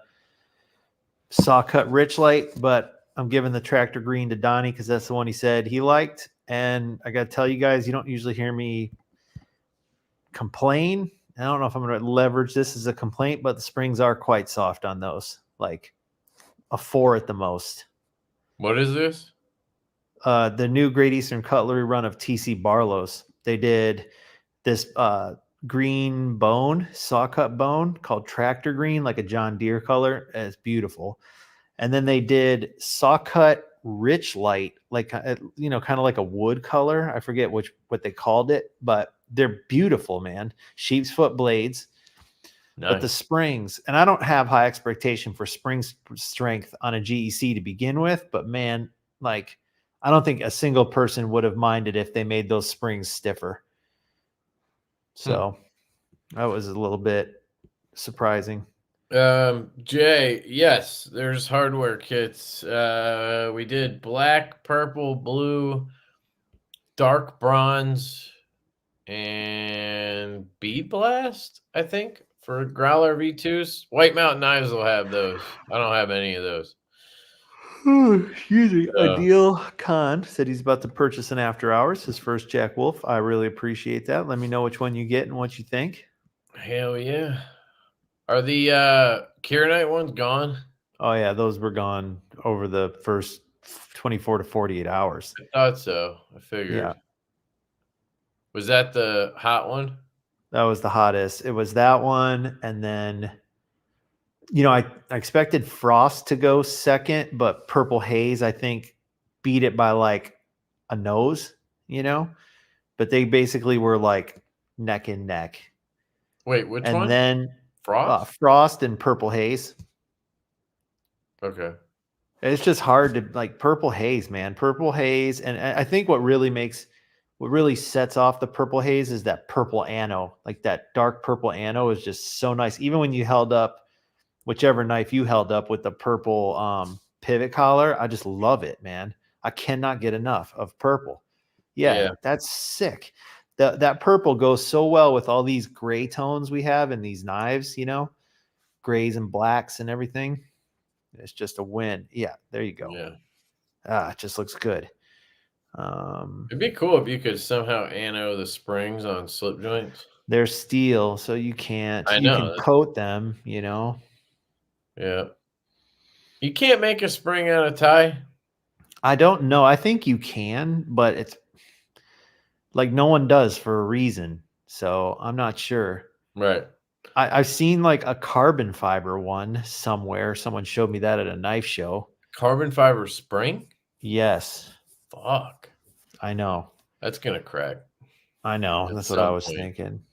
Saw Cut Rich Light, but I'm giving the Tractor Green to Donnie because that's the one he said he liked. And I got to tell you guys, you don't usually hear me complain. I don't know if I'm going to leverage this as a complaint, but the springs are quite soft on those, like a 4 at the most. What is this? The new Great Eastern Cutlery run of TC Barlow's. They did this green bone, saw cut bone called Tractor Green, like a John Deere color. It's beautiful. And then they did saw cut Rich Light, like, you know, kind of like a wood color. I forget what they called it, but they're beautiful, man. Sheep's foot blades. Nice. But the springs, and I don't have high expectation for spring strength on a GEC to begin with, but man, like, I don't think a single person would have minded if they made those springs stiffer. So that was a little bit surprising. Jay, yes, there's hardware kits. We did black, purple, blue, dark bronze, and bead blast, I think, for Growler V2s. White Mountain Knives will have those. I don't have any of those. Excuse me. Adil Khan said he's about to purchase an After Hours, his first Jack Wolf. I really appreciate that. Let me know which one you get and what you think. Hell yeah. Are the Kieranite ones gone? Oh, yeah. Those were gone over the first 24 to 48 hours. I thought so. I figured. Yeah. Was that the hot one? That was the hottest. It was that one. And then, you know, I expected Frost to go second, but Purple Haze, I think, beat it by like a nose, you know? But they basically were like neck and neck. Wait, which one? And then Frost and Purple Haze. Okay. It's just hard to, like, Purple Haze, man. Purple Haze. And I think what really sets off the Purple Haze is that purple ano. Like, that dark purple ano is just so nice. Even when you held up whichever knife you held up with the purple pivot collar, I just love it, man. I cannot get enough of purple. Yeah. That's sick. That purple goes so well with all these gray tones we have in these knives, you know, grays and blacks and everything. It's just a win. Yeah, there you go. Yeah. It just looks good. It'd be cool if you could somehow ano the springs on slip joints. They're steel, so you can't. I know. You can coat them, you know. Yeah. You can't make a spring out of tie? I don't know. I think you can, but it's like no one does for a reason. So I'm not sure. Right. I've seen like a carbon fiber one somewhere. Someone showed me that at a knife show. Carbon fiber spring? Yes. Fuck. I know. That's going to crack. I know. That's what I was thinking.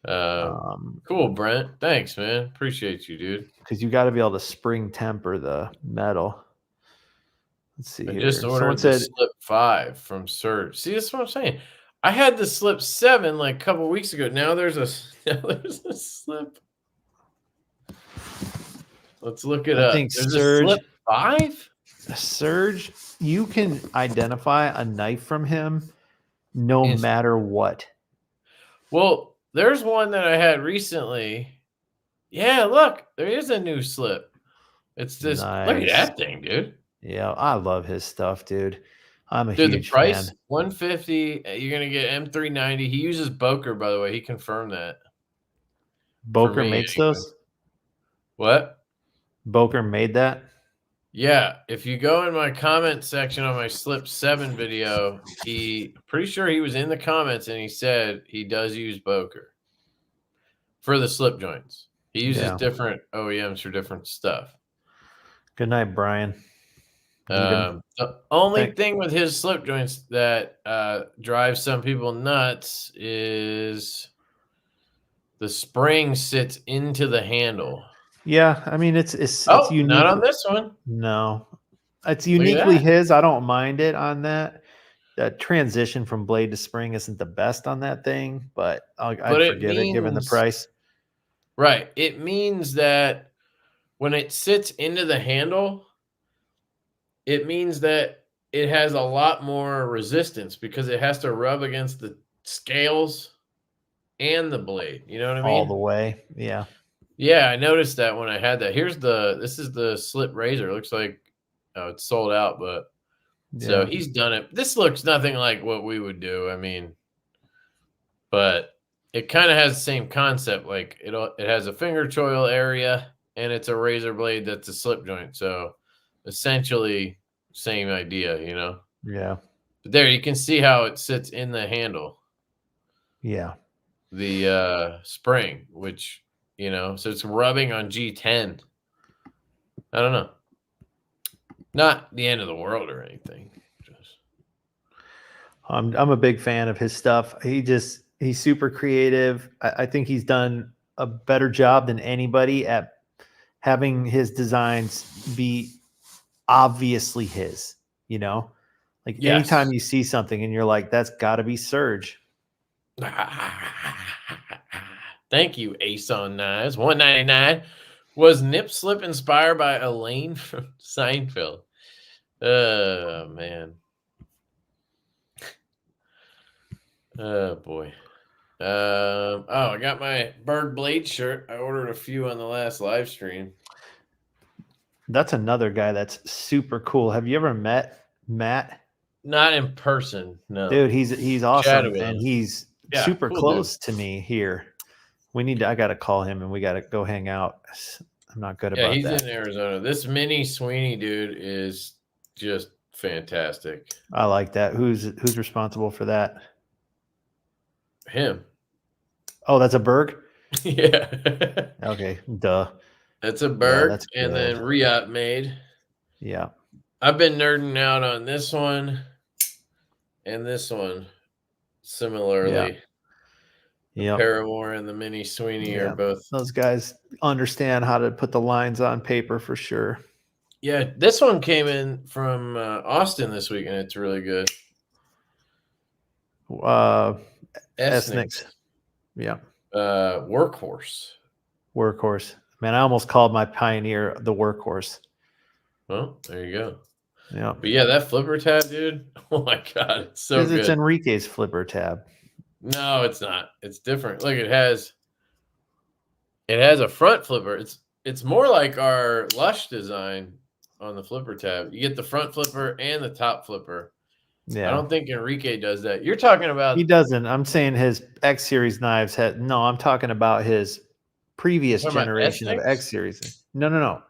Cool, Brent. Thanks, man. Appreciate you, dude. Because you got to be able to spring temper the metal. Let's see. I just ordered the Slip 5 from Surge. See, that's what I'm saying. I had the Slip 7 like a couple weeks ago. Now there's a Slip. Let's look it up. Think there's Surge, a Slip 5? Surge, you can identify a knife from him no matter what. Well, there's one that I had recently. Yeah, look, there is a new Slip. It's this. Nice. Look at that thing, dude. Yeah, I love his stuff, dude. I'm a huge the price, fan. $150. You're gonna get M390. He uses Boker, by the way. He confirmed that. Boker makes those. What? Boker made that. Yeah, if you go in my comment section on my Slip 7 video, pretty sure he was in the comments and he said he does use Boker for the slip joints. He uses different OEMs for different stuff. Good night, Brian. The only thing with his slip joints that drives some people nuts is the spring sits into the handle. Yeah, I mean it's unique. Not on this one. No, it's uniquely his. I don't mind it on that. That transition from blade to spring isn't the best on that thing, but I'd forgive it given the price. Right. It means that when it sits into the handle, it means that it has a lot more resistance because it has to rub against the scales and the blade. You know what I mean? All the way. Yeah. Yeah, I noticed that when I had that. This is the slip razor. It looks like it's sold out, but so he's done it. This looks nothing like what we would do. I mean, but it kind of has the same concept. Like it has a finger choil area and it's a razor blade that's a slip joint. So essentially same idea, you know? Yeah. But there you can see how it sits in the handle. Yeah. The spring, which, you know, so it's rubbing on G10. I don't know. Not the end of the world or anything. I'm a big fan of his stuff. He's super creative. I think he's done a better job than anybody at having his designs be obviously his, you know, like anytime you see something and you're like, that's gotta be Serge. Thank you, Ace on Knives. $1.99. Was Nip Slip inspired by Elaine from Seinfeld? Oh, man. Oh, boy. I got my Berg Blade shirt. I ordered a few on the last live stream. That's another guy that's super cool. Have you ever met Matt? Not in person, no. Dude, he's awesome, and he's super close to me here. I got to call him and we got to go hang out. I'm not good about that. Yeah, he's in Arizona. This Mini Sweeney dude is just fantastic. I like that. Who's responsible for that? Him. Oh, that's a Berg? Yeah. Okay, duh. That's a Berg, and then Riot made. Yeah. I've been nerding out on this one and this one similarly. Yeah. Paramore and the Mini Sweeney are both. Those guys understand how to put the lines on paper for sure. Yeah, this one came in from Austin this week, and it's really good. Esnix. Yeah. Workhorse. Man, I almost called my Pioneer the Workhorse. Well, there you go. Yeah. But yeah, that flipper tab, dude. Oh my God, it's so good. It's Enrique's flipper tab. No, it's not. It's different. Look, it has a front flipper. It's more like our Lush design on the flipper tab. You get the front flipper and the top flipper. Yeah. I don't think Enrique does that. You're talking about. He doesn't. I'm saying his X Series knives had. No, I'm talking about his previous generation of X Series. No.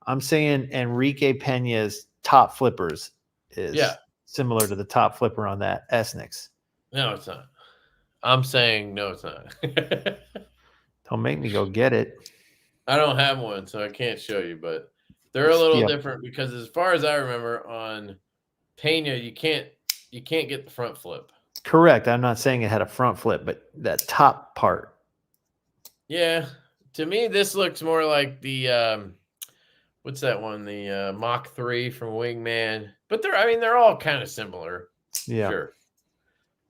I'm saying Enrique Pena's top flippers is similar to the top flipper on that Esnix. No, it's not. I'm saying no, it's not. Don't make me go get it. I don't have one, so I can't show you, but they're a little different because as far as I remember on Pena, you can't get the front flip. Correct. I'm not saying it had a front flip, but that top part. Yeah. To me, this looks more like the what's that one? The Mach 3 from Wingman. But they're all kind of similar. Yeah. Sure.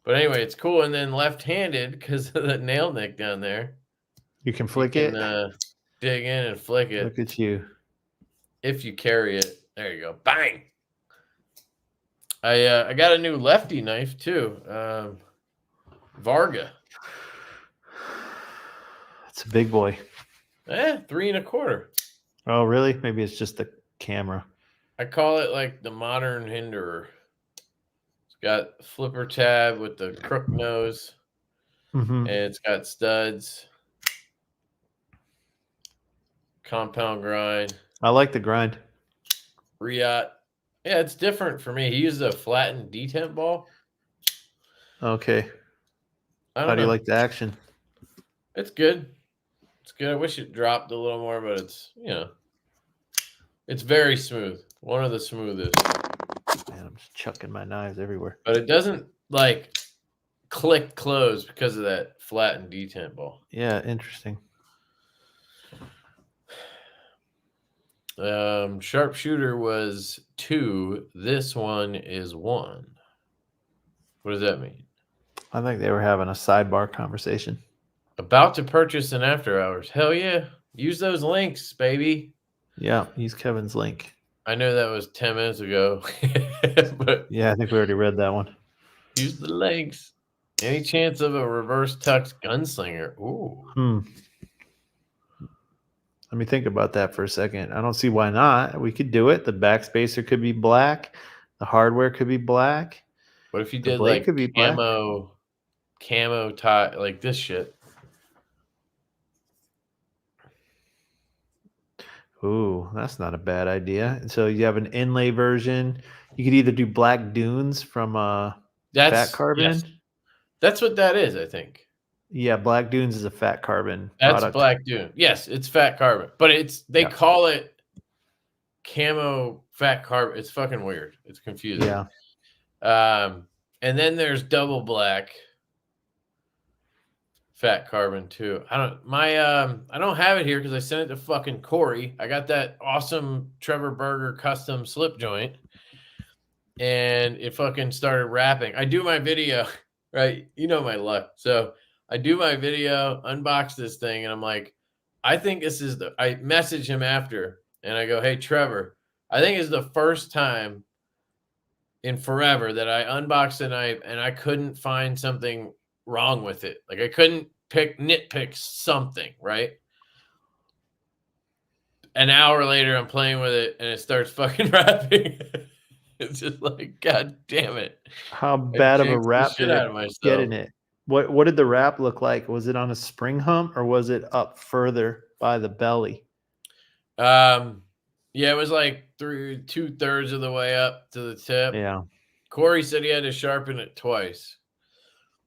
But anyway, it's cool. And then left-handed, because of the nail nick down there. You can flick it. Dig in and flick it. Look at you. If you carry it. There you go. Bang. I got a new Lefty knife too. Varga. It's a big boy. 3 1/4. Oh, really? Maybe it's just the camera. I call it like the modern hinderer. It's got flipper tab with the crook nose. Mm-hmm. And it's got studs. Compound grind. I like the grind. Riot. Yeah, it's different for me. He uses a flattened detent ball. Okay. How do you like the action? It's good. It's good. I wish it dropped a little more, but it's, you know, it's very smooth. One of the smoothest. Man, I'm just chucking my knives everywhere. But it doesn't like click close because of that flattened detent ball. Yeah, interesting. Sharpshooter was 2. This one is 1. What does that mean? I think they were having a sidebar conversation. About to purchase an after hours. Hell yeah. Use those links, baby. Yeah, use Kevin's link. I know that was 10 minutes ago. But yeah, I think we already read that one. Use the links. Any chance of a reverse tux gunslinger? Ooh. Let me think about that for a second. I don't see why not. We could do it. The backspacer could be black. The hardware could be black. What if you did like could be camo tie, like this shit? Ooh, that's not a bad idea. So you have an inlay version. You could either do black dunes from fat carbon. Yes. That's what that is, I think. Yeah, black dunes is a fat carbon. That's product. black dune. Yes, it's fat carbon, but they call it camo fat carbon. It's fucking weird. It's confusing. Yeah. And then there's double black fat carbon too. I don't have it here because I sent it to fucking Corey. I got that awesome Trevor Berger custom slip joint, and it fucking started wrapping. I do my video, right? You know my luck. So I do my video, unbox this thing, and I'm like, I think this is I message him after, and I go, hey, Trevor, I think it's the first time in forever that I unboxed a knife and I couldn't find something wrong with it. Like I couldn't nitpick something, right? An hour later, I'm playing with it and it starts fucking wrapping. It's just like, God damn it. How bad of a wrap did it get in it? What did the wrap look like? Was it on a spring hump or was it up further by the belly? Yeah, it was like 2/3 of the way up to the tip. Yeah. Corey said he had to sharpen it twice.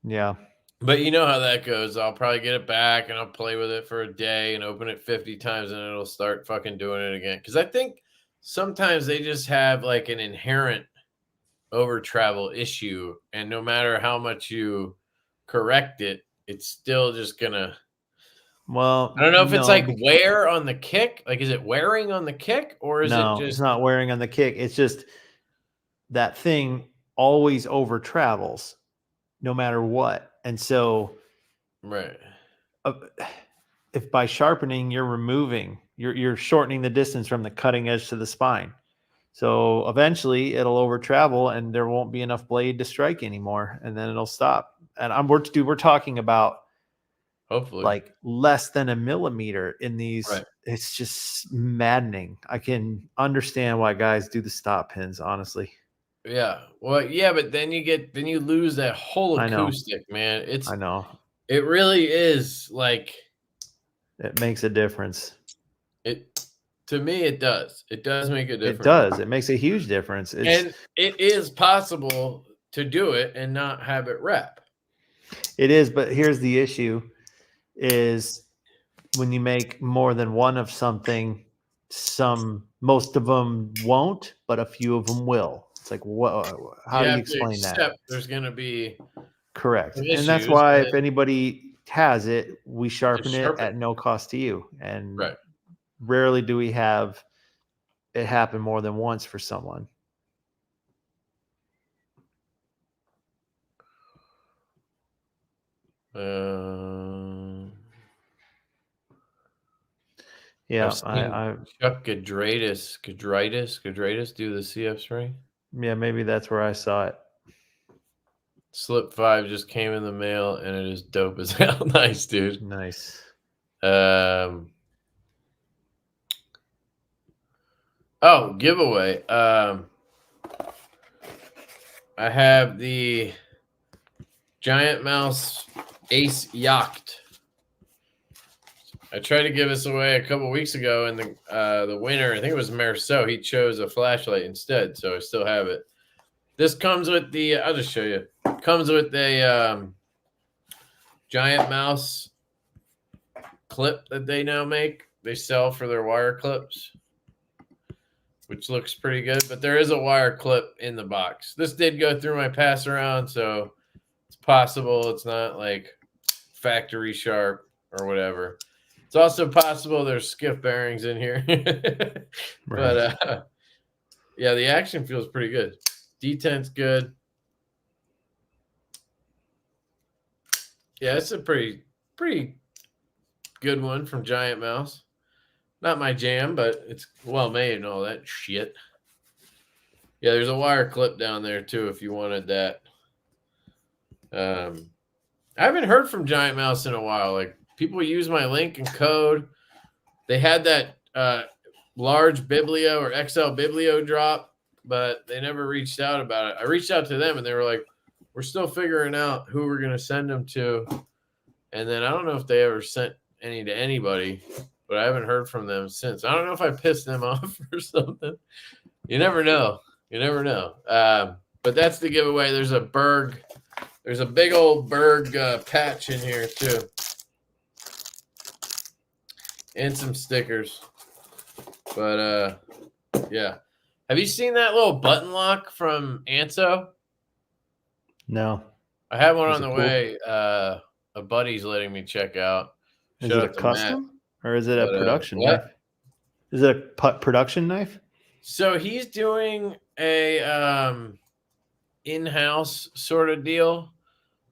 Yeah. But you know how that goes. I'll probably get it back and I'll play with it for a day and open it 50 times and it'll start fucking doing it again. Because I think sometimes they just have like an inherent over travel issue. And no matter how much you correct it, it's still just going to. Well, I don't know if it's like wear on the kick. Like, is it wearing on the kick or is it just. It's not wearing on the kick. It's just that thing always over travels no matter what. And so, right. If by sharpening, you're removing, you're shortening the distance from the cutting edge to the spine. So eventually it'll over travel and there won't be enough blade to strike anymore. And then it'll stop. And we're talking about hopefully like less than a millimeter in these. Right. It's just maddening. I can understand why guys do the stop pins, honestly. Yeah. Well, yeah, but then you lose that whole acoustic, man. I know. It really is like it makes a difference. To me, it does. It does make a difference. It does. It makes a huge difference. And it is possible to do it and not have it wrap. It is, but here's the issue is when you make more than one of something, most of them won't, but a few of them will. It's like, how do you explain that? There's going to be correct. And that's why if anybody has it, we sharpen it at no cost to you. And rarely do we have it happen more than once for someone. Yeah, I Chuck Gadritis do the CF spring. Yeah, maybe that's where I saw it. Slip 5 just came in the mail and it is dope as hell. Nice, dude. Nice. Oh, giveaway. I have the Giant Mouse Ace Yacht. I tried to give this away a couple weeks ago, and the winner, I think it was Marceau, he chose a flashlight instead, so I still have it. This comes with the, I'll just show you. It comes with a giant mouse clip that they now make. They sell for their wire clips, which looks pretty good, but there is a wire clip in the box. This did go through my pass around, so it's possible it's not like factory sharp or whatever. It's also possible there's skiff bearings in here. Right. But yeah, the action feels pretty good. Detent's good. Yeah, it's a pretty good one from Giant Mouse. Not my jam, but it's well made and all that shit. Yeah, there's a wire clip down there too if you wanted that. I haven't heard from Giant Mouse in a while. Like, people use my link and code. They had that large Biblio or XL Biblio drop, but they never reached out about it. I reached out to them and they were like, we're still figuring out who we're going to send them to. And then I don't know if they ever sent any to anybody, but I haven't heard from them since. I don't know if I pissed them off or something. You never know. You never know. But that's the giveaway. There's a Berg. There's a big old Berg patch in here too. And some stickers. But yeah. Have you seen that little button lock from Anso? No. I have one on the way. A buddy's letting me check out. Is it a custom or is it a production knife? Is it a production knife? So he's doing a in-house sort of deal.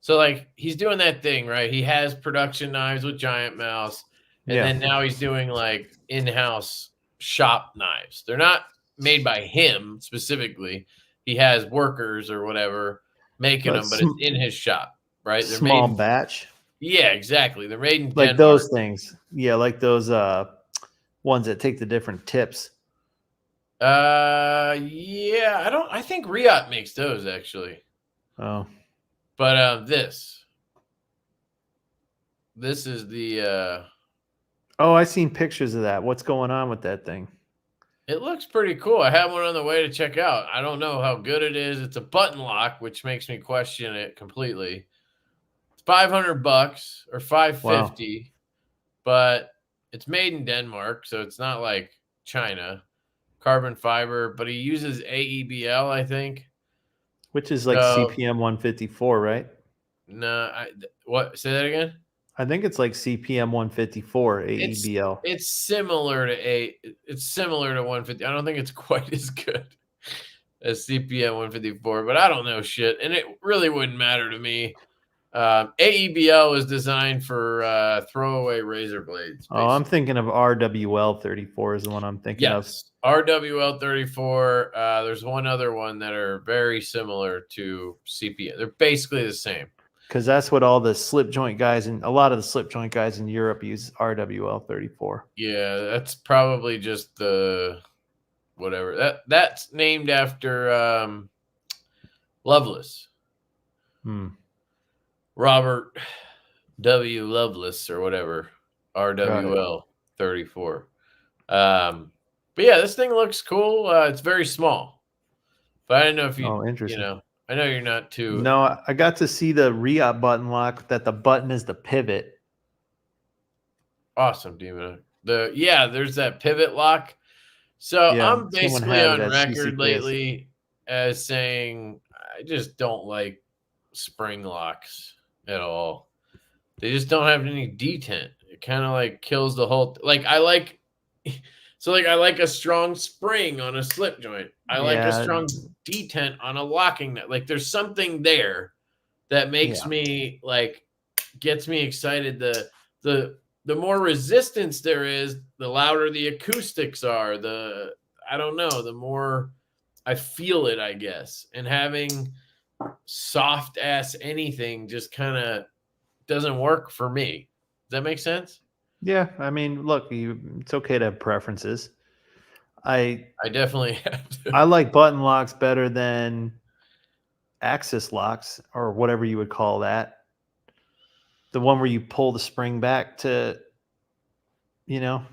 So like he's doing that thing, right? He has production knives with Giant Mouse, and then now he's doing like in-house shop knives. They're not made by him specifically. He has workers or whatever making them, but it's in his shop, right? They're small batch. Yeah, exactly. They're made in like Denmark. Those things. Yeah, like those ones that take the different tips. Yeah, I think Riot makes those actually. Oh. But this is the oh, I've seen pictures of that. What's going on with that thing? It looks pretty cool. I have one on the way to check out. I don't know how good it is. It's a button lock, which makes me question it completely. It's $500 or $550, wow. But it's made in Denmark, so it's not like China. Carbon fiber, but he uses AEBL, I think. Which is like CPM 154, right? No, what? Say that again? I think it's like CPM 154 AEBL. It's similar to it's similar to 150. I don't think it's quite as good as CPM 154, but I don't know shit, and it really wouldn't matter to me. AEBL is designed for throwaway razor blades. Basically. Oh, I'm thinking of RWL 34 is the one I'm thinking of. Yes, RWL 34. There's one other one that are very similar to CPM. They're basically the same. Because that's what all the slip joint guys and a lot of the slip joint guys in Europe use RWL 34. Yeah, that's probably just the whatever. That's named after Lovelace. Robert W. Lovelace or whatever. RWL 34. But yeah, this thing looks cool. It's very small. But I didn't know if you, interesting. You know, I know you're not too. No, I got to see the Riot button lock that the button is the pivot. Awesome, Dima. There's that pivot lock. So I'm basically on record lately as saying I just don't like spring locks at all. They just don't have any detent. It kind of like kills the whole. I like a strong spring on a slip joint. I like a strong detent on a locking net. Like there's something there that makes me gets me excited. The more resistance there is, the louder the acoustics are. I don't know, the more I feel it, I guess. And having soft ass anything just kind of doesn't work for me. Does that make sense? Yeah, I mean, look, it's okay to have preferences. I definitely have to. I like button locks better than axis locks or whatever you would call that. The one where you pull the spring back to you know.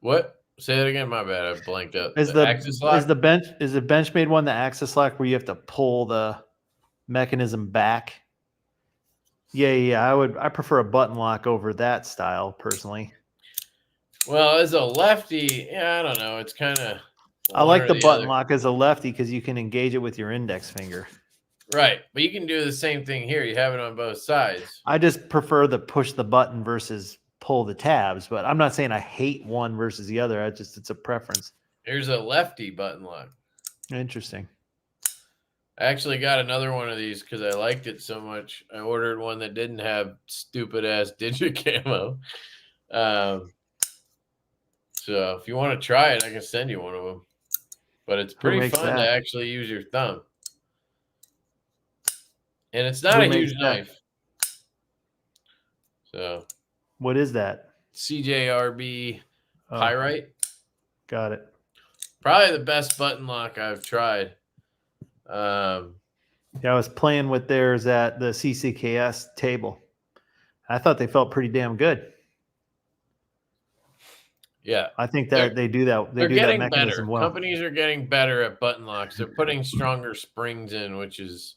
What? Say that again. My bad. I blanked out. Is the Benchmade one the axis lock where you have to pull the mechanism back? Yeah. I prefer a button lock over that style personally. Well, as a lefty, yeah, I don't know. It's kind of. I like the button lock as a lefty because you can engage it with your index finger. Right, but you can do the same thing here. You have it on both sides. I just prefer the push the button versus pull the tabs, but I'm not saying I hate one versus the other. It's a preference. Here's a lefty button lock. Interesting. I actually got another one of these because I liked it so much. I ordered one that didn't have stupid ass digit camo. So if you want to try it, I can send you one of them. But it's pretty fun to actually use your thumb. And it's not a huge knife. So what is that? CJRB Pyrite. Got it. Probably the best button lock I've tried. Yeah, I was playing with theirs at the CCKS table. I thought they felt pretty damn good. Yeah, I think that they do that. They're getting better. Well. Companies are getting better at button locks. They're putting stronger springs in, which is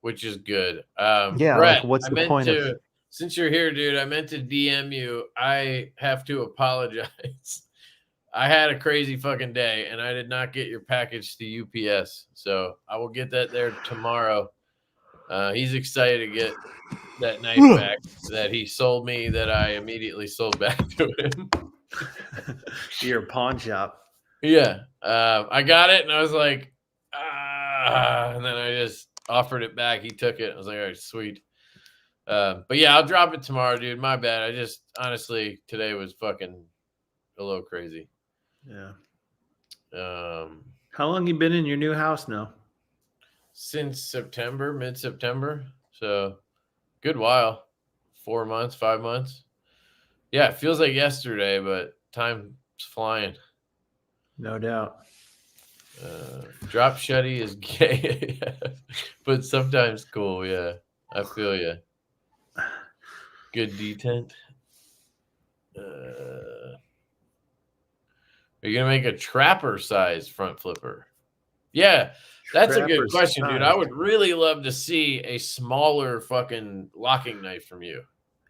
good. Yeah, Brett, what's the point of? Since you're here, dude, I meant to DM you. I have to apologize. I had a crazy fucking day, and I did not get your package to UPS. So I will get that there tomorrow. He's excited to get that knife back that he sold me that I immediately sold back to him. Your pawn shop. Yeah. I got it, and I was like, and then I just offered it back. He took it. I was like, all right, sweet. But yeah, I'll drop it tomorrow, dude. My bad. I just honestly today was fucking a little crazy. Yeah. How long you been in your new house now? Since September, mid-September. So good while. 4 months, 5 months. Yeah, it feels like yesterday, but time's flying. No doubt. Drop shutty is gay, but sometimes cool. Yeah, I feel you. Good detent. Are you gonna make a trapper size front flipper? Yeah, that's a good question, dude. I would really love to see a smaller fucking locking knife from you.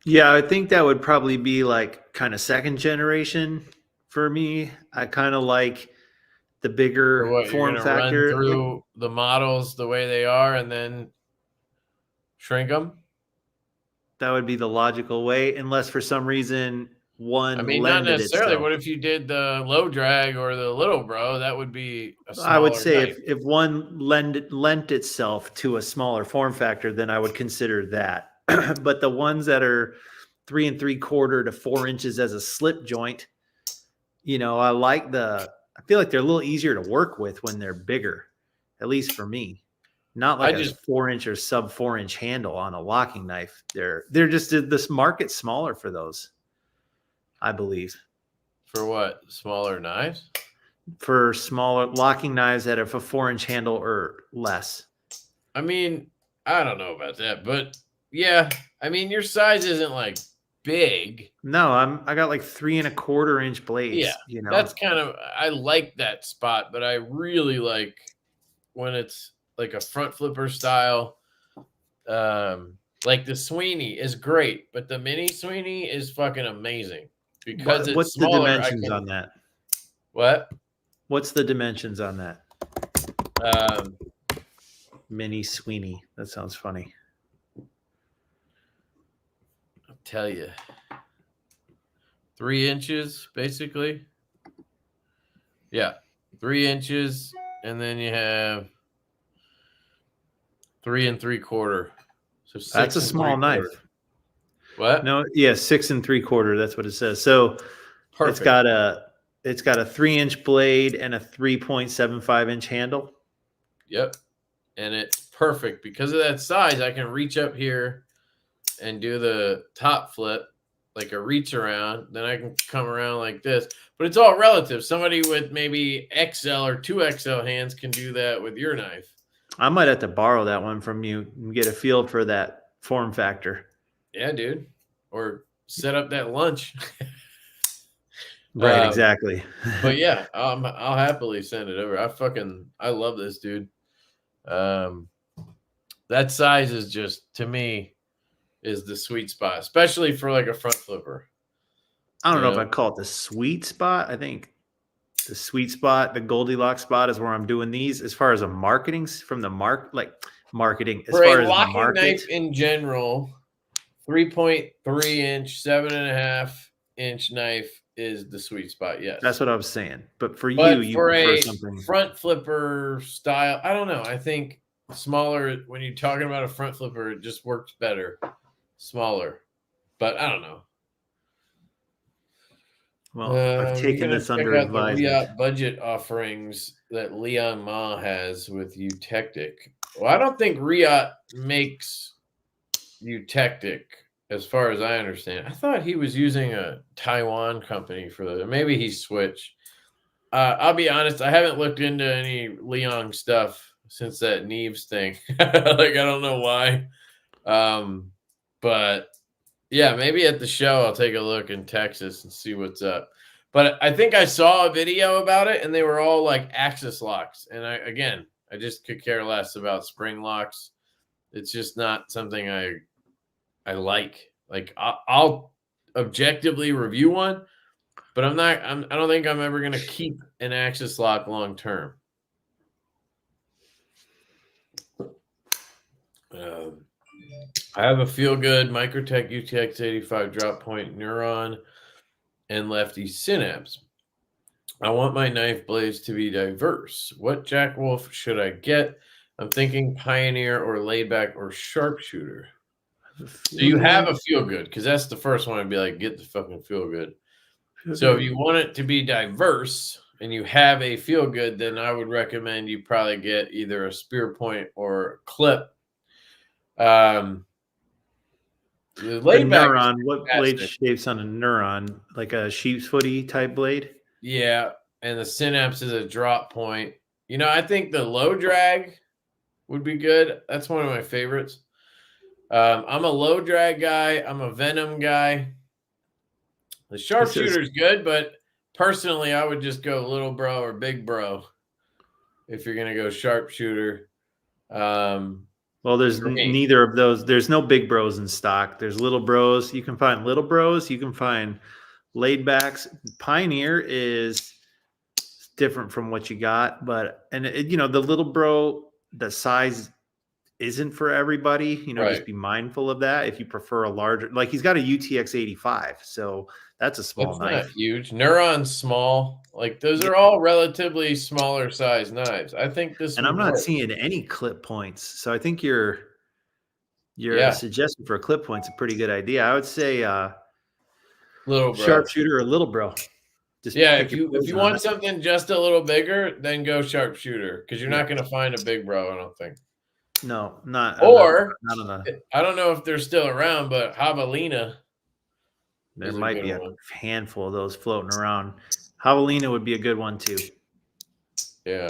Yeah, I think that would probably be like kind of second generation for me. I kind of like the bigger form factor. Run through the models the way they are and then shrink them. That would be the logical way, unless for some reason one. I mean, not necessarily. What if you did the low drag or the little bro? That would be a smaller I would say knife. if one lent itself to a smaller form factor, then I would consider that. But the ones that are 3 3/4 to 4 inches as a slip joint, I feel like they're a little easier to work with when they're bigger, at least for me. Not like a 4-inch or sub 4-inch handle on a locking knife. They're just this market smaller for those, I believe. For what? Smaller knives? For smaller locking knives that have a 4-inch handle or less. I mean, I don't know about that, but yeah, I mean, your size isn't like big. No, I got like 3 1/4-inch blades. Yeah, that's kind of, I like that spot, but I really like when it's like a front flipper style. Like the Sweeney is great, but the mini Sweeney is fucking amazing because what's smaller, the dimensions on that? What? What's the dimensions on that? Mini Sweeney. That sounds funny. I'll tell you. 3 inches, basically. Yeah, 3 inches, and then you have 3 3/4. So that's a small knife. What? No, yeah, 6 3/4. That's what it says. So perfect. It's got a 3-inch blade and a 3.75-inch handle. Yep, and it's perfect because of that size. I can reach up here and do the top flip like a reach around. Then I can come around like this. But it's all relative. Somebody with maybe XL or 2XL hands can do that with your knife. I might have to borrow that one from you and get a feel for that form factor. Yeah, dude. Or set up that lunch. Right, exactly. But yeah, I'll happily send it over. I love this dude. That size is just, to me, is the sweet spot, especially for like a front flipper. I don't know if I'd call it the sweet spot. I think the sweet spot, the Goldilocks spot, is where I'm doing these. As far as a marketing from the marketing, as for far a as locking market knife in general, 3.3 inch, 7.5 inch knife is the sweet spot. Yes, that's what I was saying. But for but you for prefer a something front flipper style, I don't know. I think smaller, when you're talking about a front flipper, it just works better. Smaller, but I don't know. Well, I've taken this under advisement. The Riot budget offerings that Leon Ma has with Eutectic. Well, I don't think Riot makes Eutectic, as far as I understand. I thought he was using a Taiwan company for that. Maybe he switched. I'll be honest, I haven't looked into any Leon stuff since that Neves thing. Like, I don't know why. But yeah, maybe at the show I'll take a look in Texas and see what's up. But I think I saw a video about it, and they were all like axis locks. And I just could care less about spring locks. It's just not something I like. Like, I'll objectively review one, but I don't think I'm ever gonna keep an axis lock long term. I have a Feel Good Microtech UTX 85 drop point Neuron and Lefty Synapse. I want my knife blades to be diverse. What Jack Wolf should I get? I'm thinking Pioneer or Laidback or Sharpshooter. So you have a Feel Good, because that's the first one I'd be like, get the fucking Feel Good. So if you want it to be diverse and you have a Feel Good, then I would recommend you probably get either a Spear Point or a Clip. The Neuron, what blade shapes on a Neuron? Like a sheep's footy type blade? Yeah, and the Synapse is a drop point. You know, I think the low drag would be good. That's one of my favorites. I'm a low drag guy. I'm a Venom guy. The Sharpshooter's good, but personally, I would just go little bro or big bro if you're going to go Sharpshooter. Well, there's neither of those. There's no big bros in stock. There's little bros. You can find little bros. You can find laidbacks. Pioneer is different from what you got, but the little bro, the size isn't for everybody. Right. Just be mindful of that. If you prefer a larger, like he's got a UTX 85, so that's a small knife. Not huge. Neuron's small. Like those are all relatively smaller size knives. I think this. And I'm not seeing any clip points, so I think your suggestion for a clip point's a pretty good idea. I would say little bro. Sharpshooter or little bro. If you want something just a little bigger, then go Sharpshooter, because you're not going to find a big bro, I don't think. No, not. Or I don't know if they're still around, but Javelina. There might be a handful of those floating around. Javelina would be a good one too. Yeah.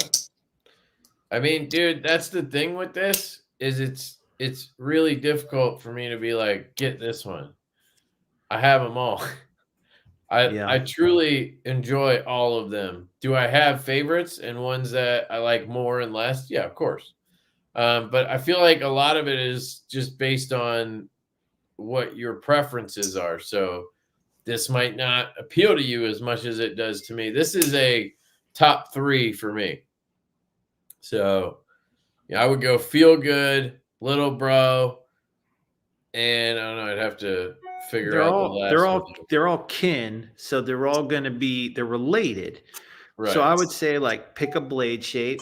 I mean, dude, that's the thing with this is it's really difficult for me to be like, get this one. I have them all. I truly enjoy all of them. Do I have favorites and ones that I like more and less? Yeah, of course. But I feel like a lot of it is just based on what your preferences are. So this might not appeal to you as much as it does to me. This is a top 3 for me. So yeah, I would go Feel Good, Little Bro, and I don't know, I'd have to figure out the last they're all kin, so they're related. Right. So I would say like pick a blade shape.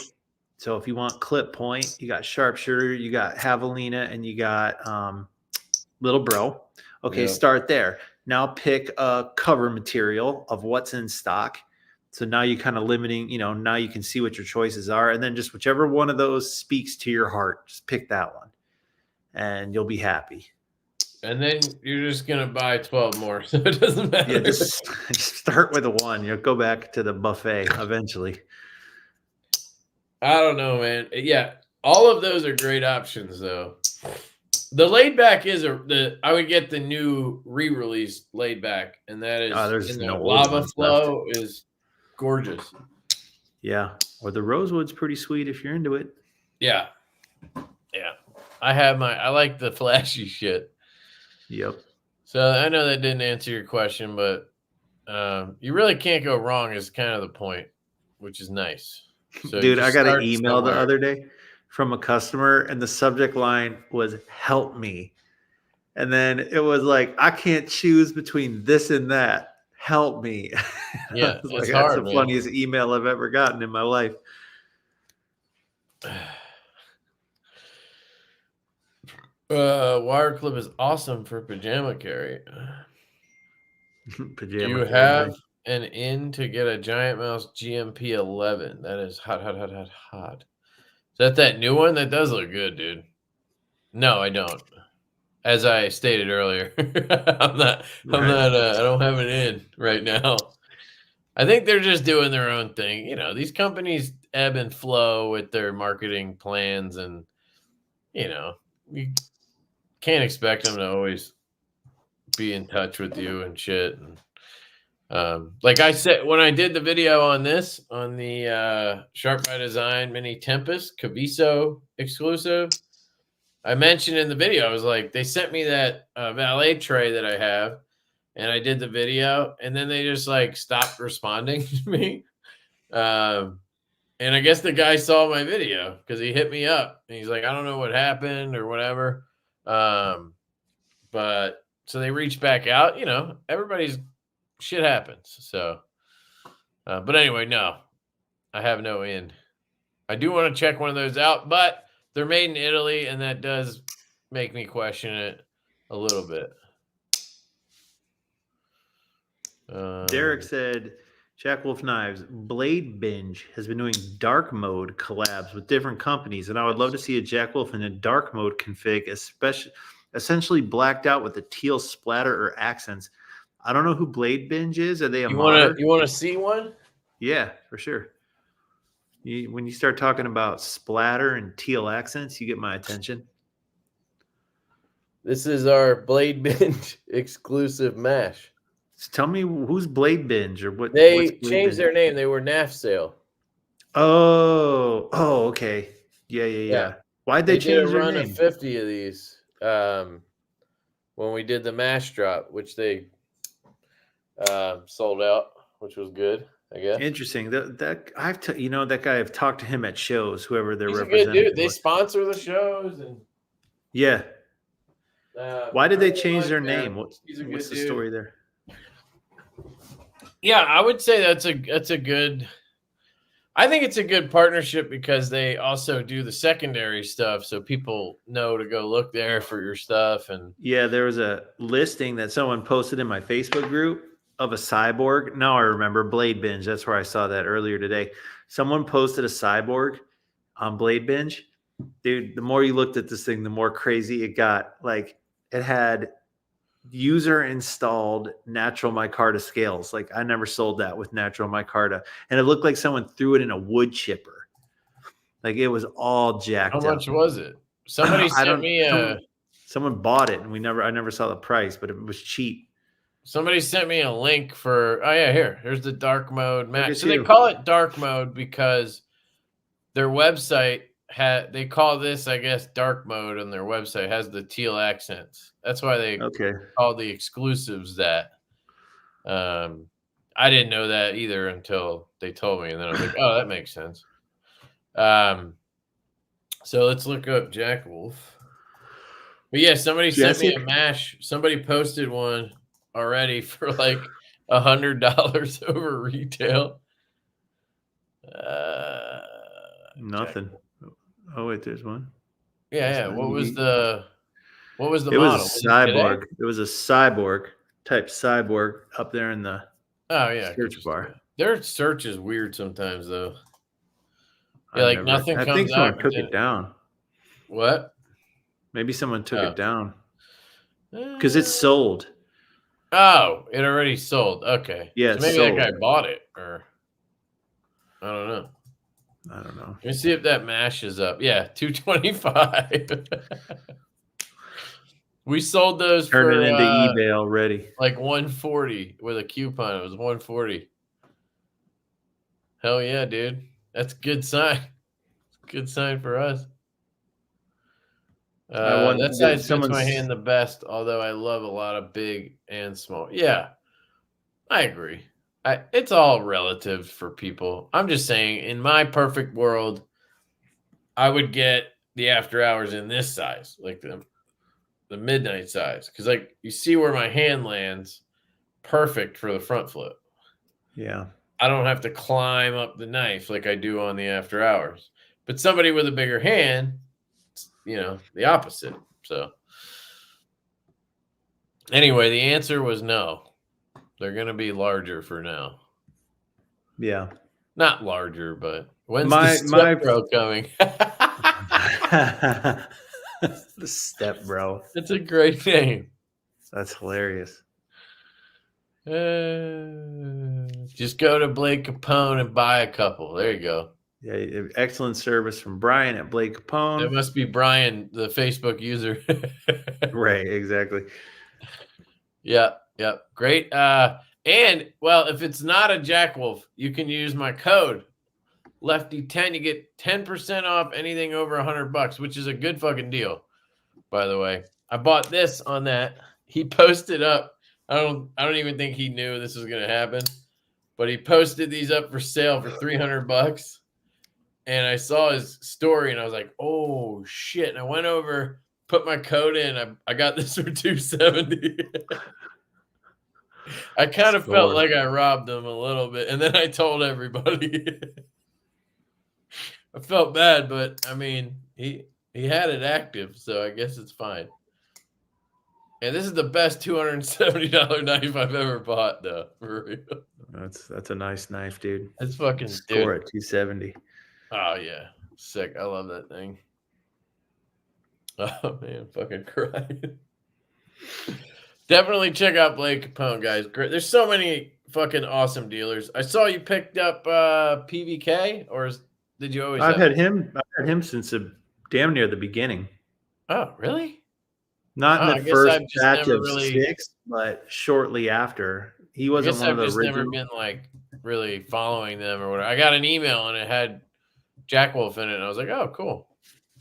So if you want clip point, you got Sharpshooter, you got Javelina, and you got Little Bro. Okay, start there. Now pick a cover material of what's in stock. So now you're kind of limiting, now you can see what your choices are. And then just whichever one of those speaks to your heart, just pick that one. And you'll be happy. And then you're just going to buy 12 more. So it doesn't matter. Yeah, just start with a 1. You'll go back to the buffet eventually. I don't know, man. Yeah, all of those are great options, though. The laid back is I would get the new re-release laid back, and that is there's in no the old lava ones flow is gorgeous. Yeah, or the rosewood's pretty sweet if you're into it. Yeah, yeah. I like the flashy shit. Yep. So I know that didn't answer your question, but you really can't go wrong is kind of the point, which is nice. So dude, I got an email somewhere. the other day from a customer, and the subject line was "Help me," and then it was like, "I can't choose between this and that. Help me." Yeah, it's like that's hard, the funniest email I've ever gotten in my life. Wire clip is awesome for pajama carry. Pajama Do you carry, have nice. an in to get a Giant Mouse GMP 11? That is hot. Is that new one? That does look good, dude. No, I don't. As I stated earlier, I don't have an in right now. I think they're just doing their own thing. You know, these companies ebb and flow with their marketing plans, and you know, you can't expect them to always be in touch with you and shit. And like I said, when I did the video on the Sharp by Design Mini Tempest Caviso exclusive, I mentioned in the video, I was like, they sent me that valet tray that I have, and I did the video, and then they just like stopped responding to me. And I guess the guy saw my video because he hit me up, and he's like, I don't know what happened or whatever. But so they reached back out. You know, everybody's shit happens. So, but anyway, no, I have no in. I do want to check one of those out, but they're made in Italy, and that does make me question it a little bit. Derek said, Jack Wolf Knives, Blade Binge has been doing dark mode collabs with different companies, and I would love to see a Jack Wolf in a dark mode config, essentially blacked out with a teal splatter or accents. I don't know who Blade Binge is. Are they a modder? You want to see one? Yeah, for sure. When you start talking about splatter and teal accents, you get my attention. This is our Blade Binge exclusive mash. So tell me who's Blade Binge or what? They changed their name. They were NAF sale. Oh, okay. Yeah. Why'd they change their name? They did a run of 50 of these when we did the mash drop, which they sold out, which was good, I guess. Interesting. That guy, I've talked to him at shows, whoever they're representing. He's a good dude. They sponsor the shows, and yeah. Why did they change their name? What's the story there? Yeah, I would say that's a good. I think it's a good partnership because they also do the secondary stuff, so people know to go look there for your stuff. And yeah, there was a listing that someone posted in my Facebook group of a cyborg. Now I remember Blade Binge. That's where I saw that earlier today. Someone posted a cyborg on Blade Binge. Dude, the more you looked at this thing, the more crazy it got. Like, it had user installed natural micarta scales. Like, I never sold that with natural micarta, and it looked like someone threw it in a wood chipper. Like, it was all jacked up. How much was it? Somebody sent me someone bought it, and I never saw the price, but it was cheap. Somebody sent me a link for here's the dark mode match. So they call it dark mode because their website they call this, I guess, dark mode on their website, has the teal accents. That's why they call the exclusives that. I didn't know that either until they told me, and then I was like, oh, that makes sense. So let's look up Jack Wolf. But yeah, somebody sent me a mash. Somebody posted one already for like $100 over retail. Nothing. Oh wait, there's one. Yeah. What was the model? It was a cyborg. It was a cyborg type cyborg up there in the search bar. Their search is weird sometimes, though. Yeah, like nothing comes out. I think someone took it down. What? Maybe someone took it down because it's sold. Oh, it already sold. Okay. Yeah, so maybe that guy bought it, or I don't know. Let me see if that mash is up. Yeah, $225. We sold those turning for into eBay already. like 140 with a coupon. It was 140. Hell yeah, dude. That's a good sign. Good sign for us. That size fits my hand the best, although I love a lot of big and small. Yeah, I agree. It's all relative for people. I'm just saying, in my perfect world, I would get the after hours in this size, like the midnight size, because like you see where my hand lands, perfect for the front flip. Yeah. I don't have to climb up the knife like I do on the after hours. But somebody with a bigger hand, you know, the opposite. So anyway, the answer was no. They're going to be larger for now. Yeah. Not larger, but when's the Step Bro coming? The Step Bro. That's a great name. That's hilarious. Just go to Blake Capone and buy a couple. There you go. Yeah, excellent service from Brian at Blake Capone. It must be Brian, the Facebook user. Right, exactly. Yep. Great. And well, if it's not a Jack Wolf, you can use my code Lefty10. You get 10% off anything over $100, which is a good fucking deal. By the way, I bought this on that. He posted up. I don't even think he knew this was gonna happen, but he posted these up for sale for $300. And I saw his story, and I was like, "Oh shit!" And I went over, put my code in. I got this for $270. I kind of felt like I robbed him a little bit, and then I told everybody. I felt bad, but I mean, he had it active, so I guess it's fine. And this is the best $270 knife I've ever bought, though. For real. That's a nice knife, dude. That's fucking score at 270. Oh yeah, sick. I love that thing. Oh man, fucking cried. Definitely check out Blake Capone, guys. Great. There's so many fucking awesome dealers. I saw you picked up PVK, or did you always? I've had him since damn near the beginning. Oh, really? Not in the first batch of 6, but shortly after. He wasn't one of the original. I've never been like really following them or whatever. I got an email and it had Jack Wolf in it, and I was like, "Oh, cool."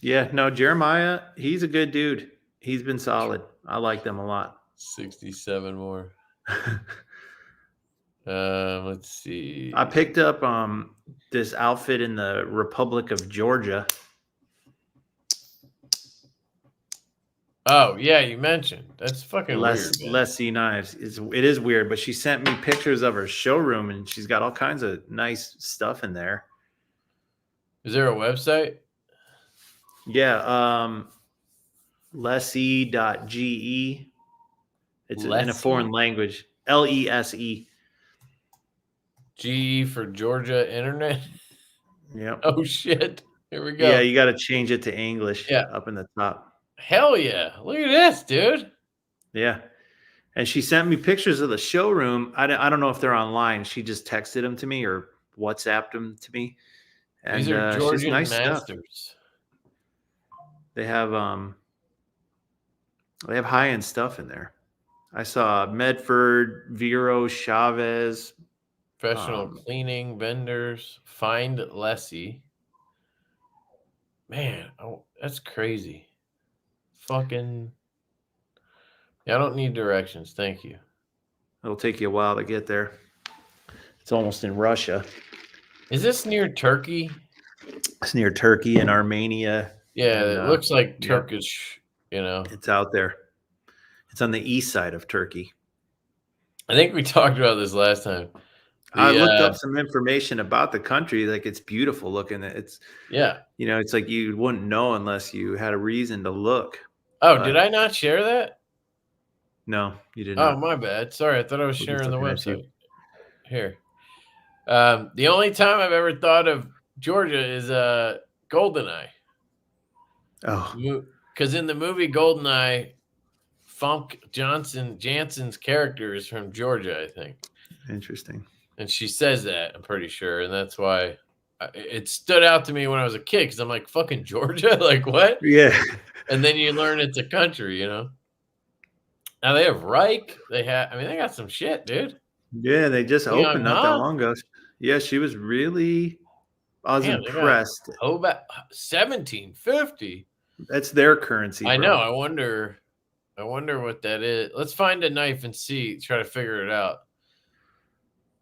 Yeah, no, Jeremiah, he's a good dude. He's been solid. I like them a lot. 67 more. Let's see. I picked up this outfit in the Republic of Georgia. Oh yeah, you mentioned that's fucking weird. Leslie Knives. It is weird, but she sent me pictures of her showroom, and she's got all kinds of nice stuff in there. Is there a website? Yeah, lesse.ge. It's in a foreign language. LESE. GE for Georgia Internet. Yep. Oh shit! Here we go. Yeah, you got to change it to English. Yeah, up in the top. Hell yeah! Look at this, dude. Yeah, and she sent me pictures of the showroom. I don't know if they're online. She just texted them to me or WhatsApped them to me. And these are Georgian nice masters. Stuff. They have high end stuff in there. I saw Medford, Vero, Chavez. Professional cleaning vendors. Find Lessie. Man, that's crazy. Fucking. Yeah, I don't need directions. Thank you. It'll take you a while to get there. It's almost in Russia. Is this near Turkey? It's near Turkey and Armenia. Yeah, it looks like Turkish, you know. It's out there. It's on the east side of Turkey. I think we talked about this last time. I looked up some information about the country. Like, it's beautiful looking. It's it's like you wouldn't know unless you had a reason to look. Oh, did I not share that? No, you didn't. Oh, my bad. Sorry, I thought I was sharing the website. Here. The only time I've ever thought of Georgia is GoldenEye. Oh. Because in the movie GoldenEye, Funk Jansen's character is from Georgia, I think. Interesting. And she says that, I'm pretty sure. And that's why it stood out to me when I was a kid, because I'm like, fucking Georgia? Like, what? Yeah. And then you learn it's a country, you know? Now they have Reich. They got some shit, dude. Yeah, they just Leon opened not that Ha? long ago. Yeah, she was really. I was Damn, impressed. Hobat 1750. That's their currency. I bro. know. I wonder what that is. Let's find a knife and see. Try to figure it out.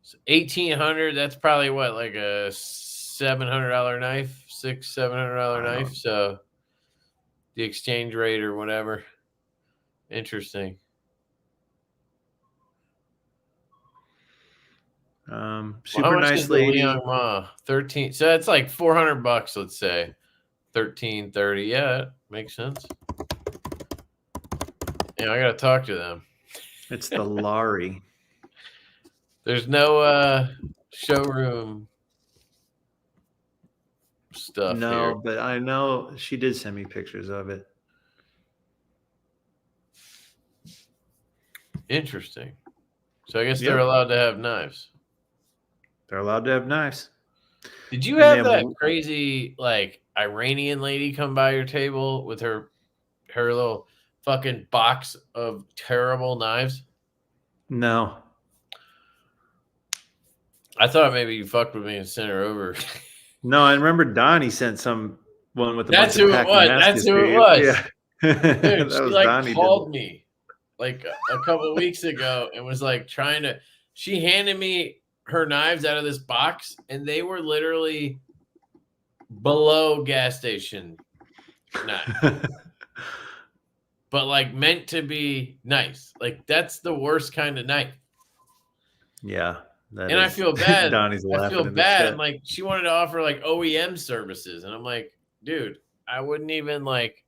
So 1800. That's probably what, like a $700 knife, $700 knife. So the exchange rate or whatever. Interesting. Super nice lady. Liang Ma? 13. So that's like $400, let's say. 1330. Yeah, that makes sense. Yeah, I gotta talk to them. It's the Lari. There's no showroom stuff. No, here. but I know she did send me pictures of it. Interesting. So I guess they're allowed to have knives. They're allowed to have knives. Did you have that crazy like Iranian lady come by your table with her little fucking box of terrible knives? No. I thought maybe you fucked with me and sent her over. No, I remember Donnie sent some one with a That's bunch who of it was. That's who it was. Yeah. Dude, she like called me like a couple of weeks ago and was like trying to. She handed me her knives out of this box, and they were literally below gas station knives, but like meant to be nice. Like that's the worst kind of knife. Yeah. And I feel bad. Donnie's I laughing feel in the bad. chat. I'm like, she wanted to offer like OEM services, and I'm like, dude, I wouldn't even like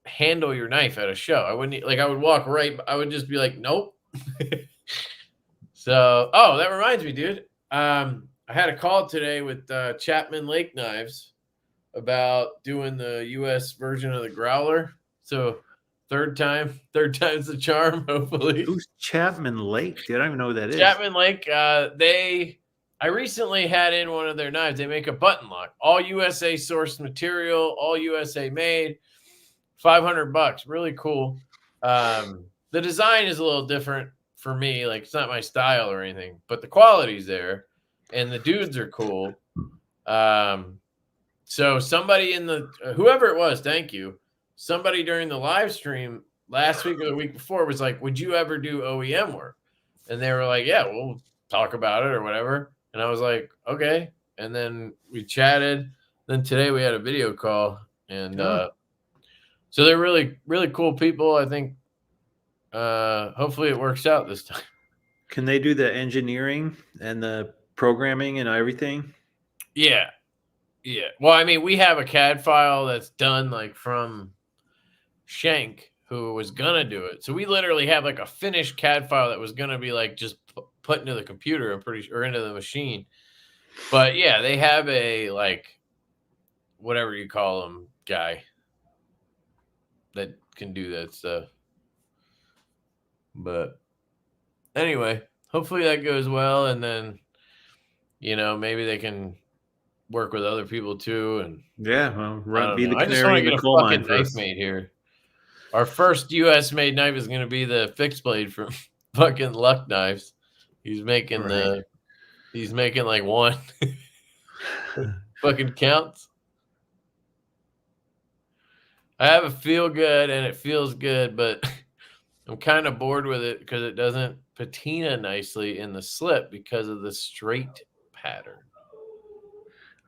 handle your knife at a show. I wouldn't like. I would walk right. I would just be like, nope. So, that reminds me, dude. I had a call today with Chapman Lake Knives about doing the U.S. version of the Growler. So, third time's the charm. Hopefully. Who's Chapman Lake? Dude, I don't even know who that is. Chapman Lake. I recently had in one of their knives. They make a button lock, all USA sourced material, all USA made. $500, really cool. The design is a little different for me. Like it's not my style or anything, but the quality's there, and the dudes are cool. So somebody in the whoever it was, thank you. Somebody during the live stream last week or the week before was like, "Would you ever do OEM work?" And they were like, "Yeah, we'll talk about it or whatever." And I was like, "Okay." And then we chatted. Then today we had a video call, and so they're really, really cool people. I think hopefully it works out this time. Can they do the engineering and the programming and everything? Yeah. Yeah. Well, I mean, we have a CAD file that's done like from Shank, who was going to do it. So we literally have like a finished CAD file that was going to be like just put into the computer, or into the machine. But yeah, they have a like whatever you call them guy that can do that stuff. But anyway, hopefully that goes well, and then maybe they can work with other people too. And yeah, well, be the I just want to get a fucking knife us. made here. Our first U.S. made knife is going to be the fixed blade from fucking Luck Knives. He's making he's making like one. Fucking counts. I have a feel good, and it feels good, but I'm kind of bored with it because it doesn't patina nicely in the slip because of the straight pattern.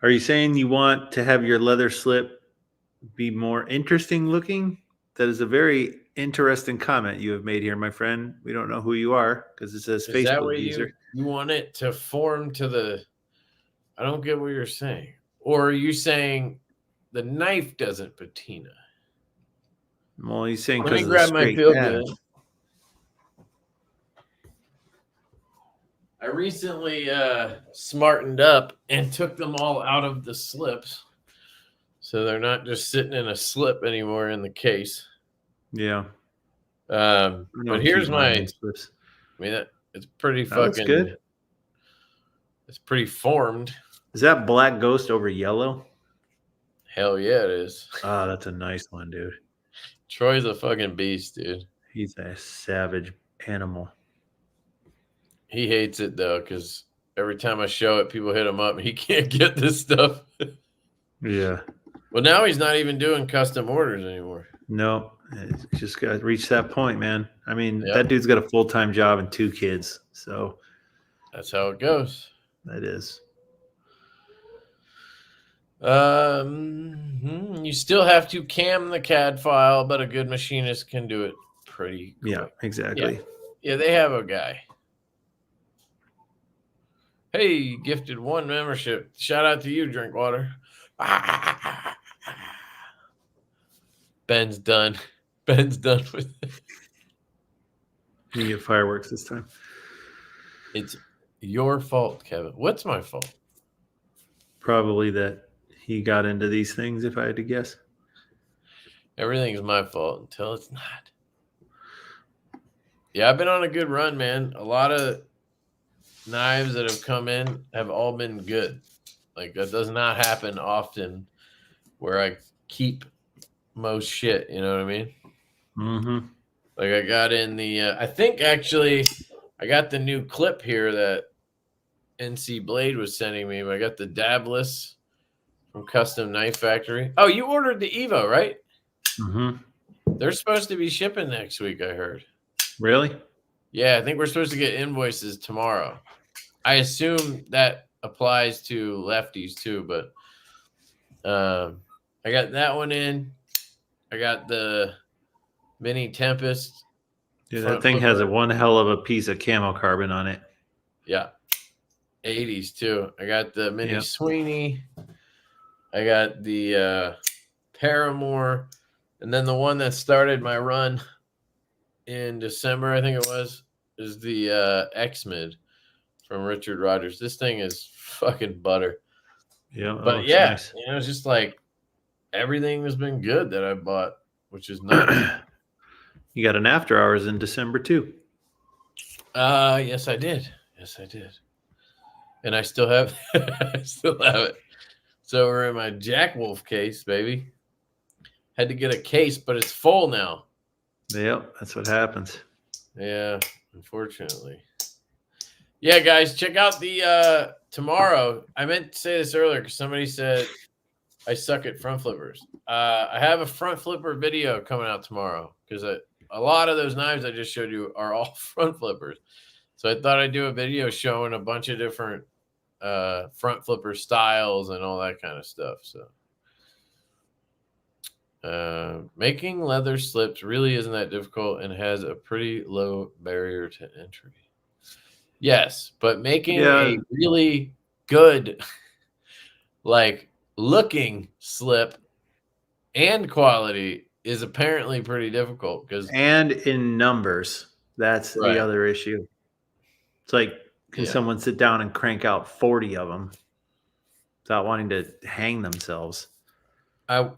Are you saying you want to have your leather slip be more interesting looking? That is a very interesting comment you have made here, my friend. We don't know who you are because it says Facebook that way user. You want it to form to the... I don't get what you're saying. Or are you saying the knife doesn't patina? Well, he's saying let me because grab my feel good. I recently smartened up and took them all out of the slips, so they're not just sitting in a slip anymore in the case. Yeah. But here's my slips. I mean, it's pretty fucking good. It's pretty formed. Is that black ghost over yellow? Hell yeah, it is. Oh, that's a nice one, dude. Troy's a fucking beast, dude. He's a savage animal. He hates it though, because every time I show it, people hit him up. He can't get this stuff. Yeah. Well, now he's not even doing custom orders anymore. No, it's just got to reach that point, man. I mean, that dude's got a full-time job and 2 kids, so that's how it goes. That is. You still have to cam the CAD file, but a good machinist can do it pretty quick. Yeah, exactly. Yeah, they have a guy. Hey, gifted 1 membership. Shout out to you, Drinkwater. Ben's done. Ben's done with it. You get fireworks this time. It's your fault, Kevin. What's my fault? Probably that he got into these things, if I had to guess. Everything's my fault until it's not. Yeah, I've been on a good run, man. A lot of knives that have come in have all been good. Like, that does not happen often where I keep most shit, you know what I mean? Mm-hmm. Like, I got in the I think actually I got the new clip here that NC Blade was sending me, but I got the dabless from Custom Knife Factory. Oh, you ordered the Evo, right? Mm-hmm. They're supposed to be shipping next week, I heard. Really? Yeah, I think we're supposed to get invoices tomorrow. I assume that applies to lefties too, but I got that one in. I got the Mini Tempest. Dude, that thing has one hell of a piece of camo carbon on it. Yeah. 80s too. I got the Mini Sweeney. I got the Paramore. And then the one that started my run in December, I think it was, is the X-Mid from Richard Rogers. This thing is fucking butter. Yeah. But yeah, nice. You know, it's just like everything has been good that I bought, which is nice. You got an after hours in December too. Yes, I did. Yes, I did. And I still have I still have it. So we're in my Jack Wolf case, baby. Had to get a case, but it's full now. Yep, that's what happens. Yeah, unfortunately. Yeah, guys, check out the tomorrow. I meant to say this earlier because somebody said I suck at front flippers. I have a front flipper video coming out tomorrow because a lot of those knives I just showed you are all front flippers. So I thought I'd do a video showing a bunch of different front flipper styles and all that kind of stuff. So making leather slips really isn't that difficult and has a pretty low barrier to entry. Yes, but making a really good, like, looking slip and quality is apparently pretty difficult. And in numbers, that's the other issue. It's like, can someone sit down and crank out 40 of them without wanting to hang themselves? Like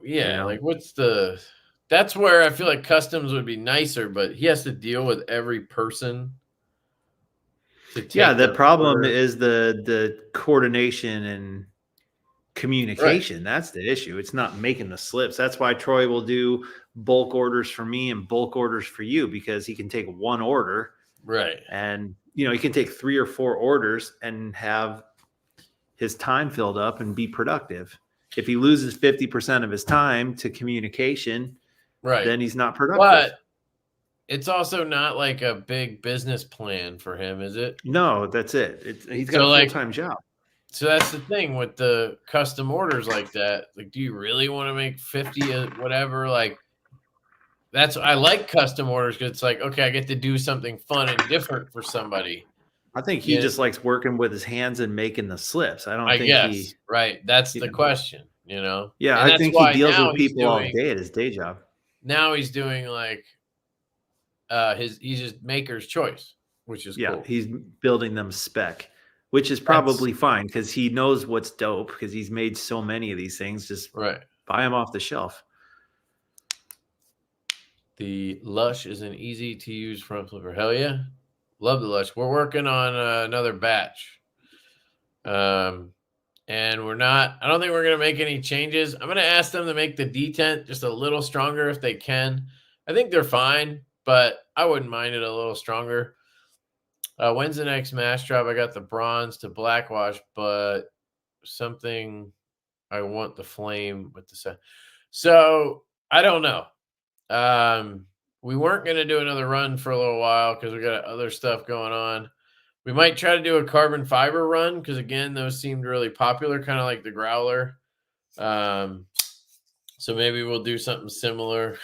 that's where I feel like customs would be nicer, but he has to deal with every person. The problem is the coordination and communication. Right. That's the issue. It's not making the slips. That's why Troy will do bulk orders for me and bulk orders for you, because he can take one order. Right. And, he can take 3 or 4 orders and have his time filled up and be productive. If he loses 50% of his time to communication, then he's not productive. But it's also not like a big business plan for him, is it? No, that's it. He's got a full-time job. So that's the thing with the custom orders like that. Like, do you really want to make 50 or whatever? Like, I like custom orders because it's like, okay, I get to do something fun and different for somebody. I think he just likes working with his hands and making the slips. I guess. Right. That's the question, Yeah, I think he deals with people all day at his day job. Now he's doing like he's just maker's choice, which is cool. He's building them spec, which is probably fine because he knows what's dope because he's made so many of these things. Just buy them off the shelf. The Lush is an easy to use front flipper. Hell yeah. Love the Lush. We're working on another batch. And And I don't think we're going to make any changes. I'm going to ask them to make the detent just a little stronger if they can. I think they're fine, but I wouldn't mind it a little stronger. When's the next mass drop? I got the bronze to blackwash, but something I want the flame with the set. So I don't know. We weren't going to do another run for a little while because we got other stuff going on. We might try to do a carbon fiber run because, again, those seemed really popular, kind of like the Growler. So maybe we'll do something similar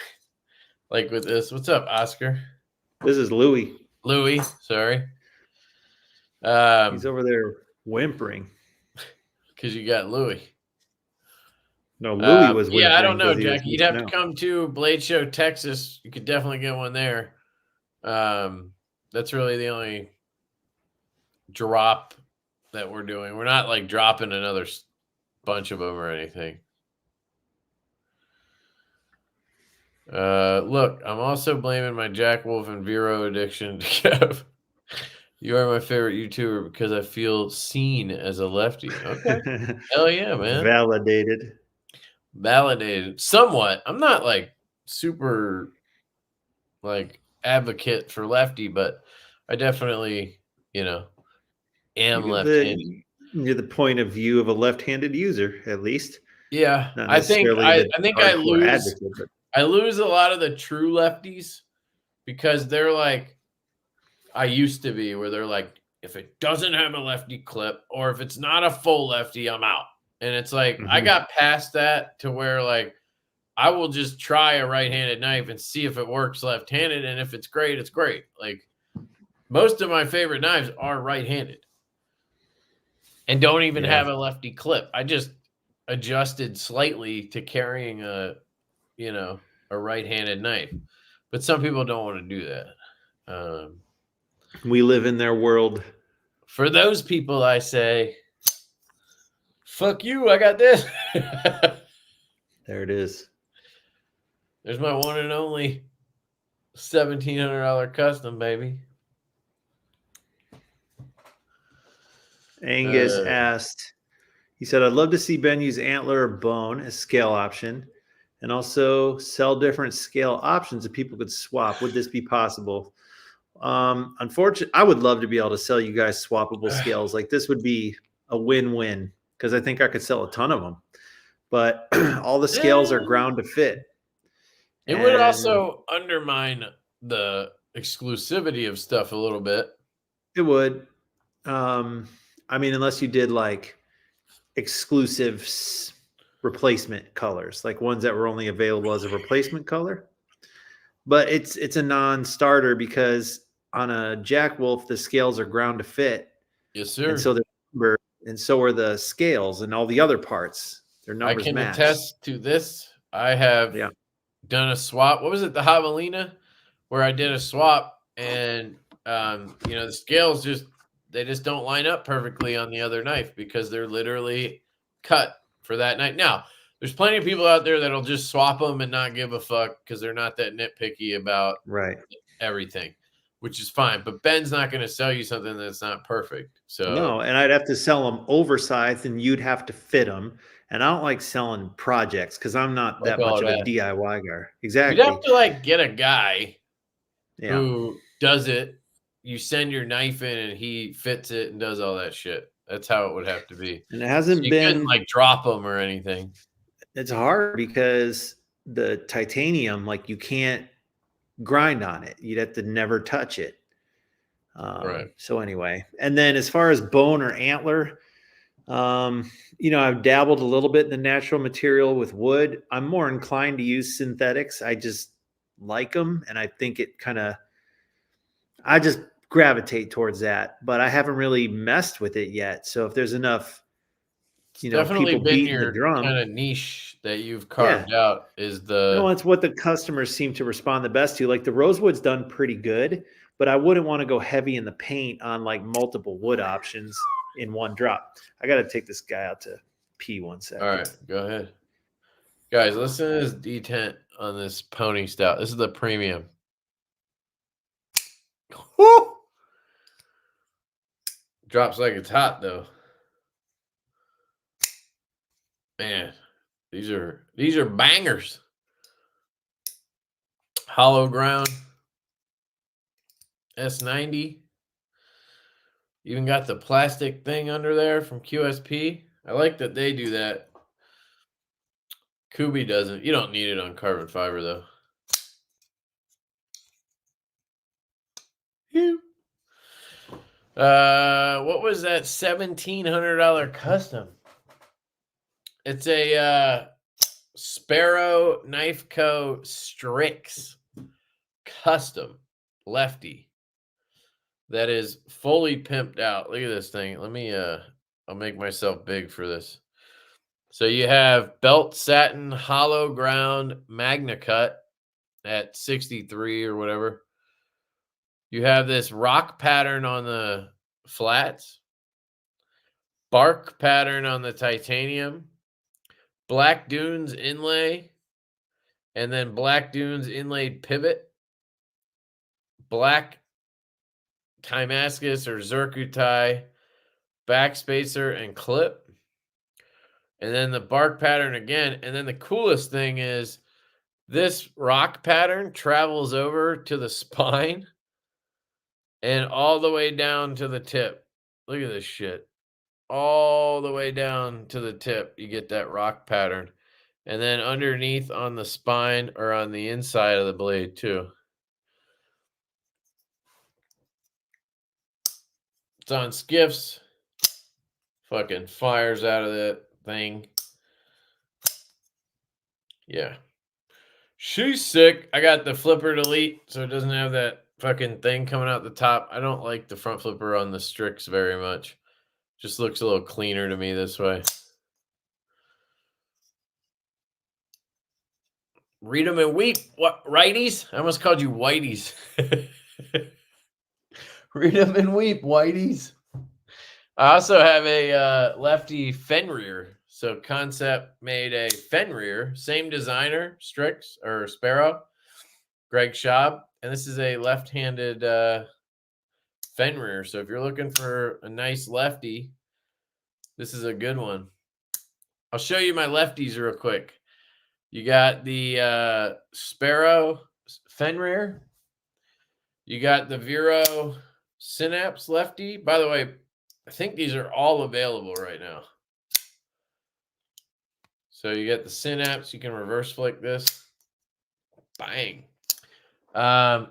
like with this. What's up, Oscar? This is Louie. Louie, sorry. He's over there whimpering. Because you got Louie. No, Louie was whimpering. Yeah, I don't know, Jack. You'd have to come to Blade Show, Texas. You could definitely get one there. That's really the only drop that we're doing. We're not like dropping another bunch of them or anything. Look, I'm also blaming my Jack Wolf and Vero addiction to Kev. You are my favorite YouTuber because I feel seen as a lefty. Okay. Hell yeah, man. Validated. Somewhat. I'm not like super like advocate for lefty, but I definitely, am left-handed. You're the point of view of a left-handed user, at least. Yeah. I think I lose a lot of the true lefties because they're like I used to be, where they're like, if it doesn't have a lefty clip or if it's not a full lefty, I'm out. And it's like, I got past that to where like, I will just try a right-handed knife and see if it works left-handed. And if it's great, it's great. Like most of my favorite knives are right-handed and don't even have a lefty clip. I just adjusted slightly to carrying a right-handed knife, but some people don't want to do that. We live in their world. For those people, I say, fuck you, I got this. There it is. There's my one and only $1,700 custom, baby. Angus asked, he said, I'd love to see Ben use antler or bone as scale option and also sell different scale options that people could swap. Would this be possible? Unfortunately, I would love to be able to sell you guys swappable scales. Like this would be a win-win because I think I could sell a ton of them, but all the scales are ground to fit. It would also undermine the exclusivity of stuff a little bit. It would. I mean, unless you did like exclusive replacement colors, like ones that were only available as a replacement color. But it's a non-starter because on a Jack Wolf, the scales are ground to fit. Yes, sir. And so are the scales and all the other parts. Their numbers I can match. attest to this. I have done a swap. What was it? The Javelina, where I did a swap and the scales just don't line up perfectly on the other knife because they're literally cut for that knife. Now, there's plenty of people out there that'll just swap them and not give a fuck because they're not that nitpicky about everything, which is fine. But Ben's not going to sell you something that's not perfect. So no, and I'd have to sell them oversized, and you'd have to fit them. And I don't like selling projects because I'm not that much of a DIY guy. Exactly. You'd have to like get a guy who does it. You send your knife in, and he fits it and does all that shit. That's how it would have to be. And it hasn't you been couldn't like drop them or anything. It's hard because the titanium, like you can't grind on it. You'd have to never touch it. So anyway, and then as far as bone or antler, I've dabbled a little bit in the natural material with wood. I'm more inclined to use synthetics. I just like them. And I think I just gravitate towards that, but I haven't really messed with it yet. So if there's enough, definitely people been beating your the drum, kind of niche that you've carved out is it's what the customers seem to respond the best to. Like the rosewood's done pretty good, but I wouldn't want to go heavy in the paint on like multiple wood options in one drop. I got to take this guy out to pee 1 second. All right, go ahead. Guys, listen to this detent on this Pony Stout. This is the premium. Woo! Drops like it's hot, though. Man, these are bangers. Hollow ground. S90. Even got the plastic thing under there from QSP. I like that they do that. Kubi doesn't. You don't need it on carbon fiber, though. What was that $1,700 custom? It's a Sparrow Knife Co. Strix custom Lefty that is fully pimped out. Look at this thing. Let me I'll make myself big for this. So you have belt satin hollow ground Magna Cut at 63 or whatever. You have this rock pattern on the flats, bark pattern on the titanium, Black Dunes inlay, and then Black Dunes inlaid pivot, black Timascus or Zircuti backspacer and clip, and then the bark pattern again. And then the coolest thing is this rock pattern travels over to the spine and all the way down to the tip. Look at this shit. All the way down to the tip, you get that rock pattern. And then underneath on the spine or on the inside of the blade too. It's on skiffs. Fucking fires out of that thing. Yeah. She's sick. I got the flipper delete, so it doesn't have that fucking thing coming out the top. I don't like the front flipper on the Strix very much. Just looks a little cleaner to me this way. Read them and weep. What, righties? I almost called you whiteys. Read them and weep, whiteys. I also have a Lefty Fenrir. So Concept made a Fenrir, same designer, Strix or Sparrow, Greg Schaub. And this is a left-handed Fenrir. So if you're looking for a nice lefty, this is a good one. I'll show you my lefties real quick. You got the Sparrow Fenrir. You got the Vero Synapse lefty. By the way, I think these are all available right now. So you get the Synapse. You can reverse flick this. Bang.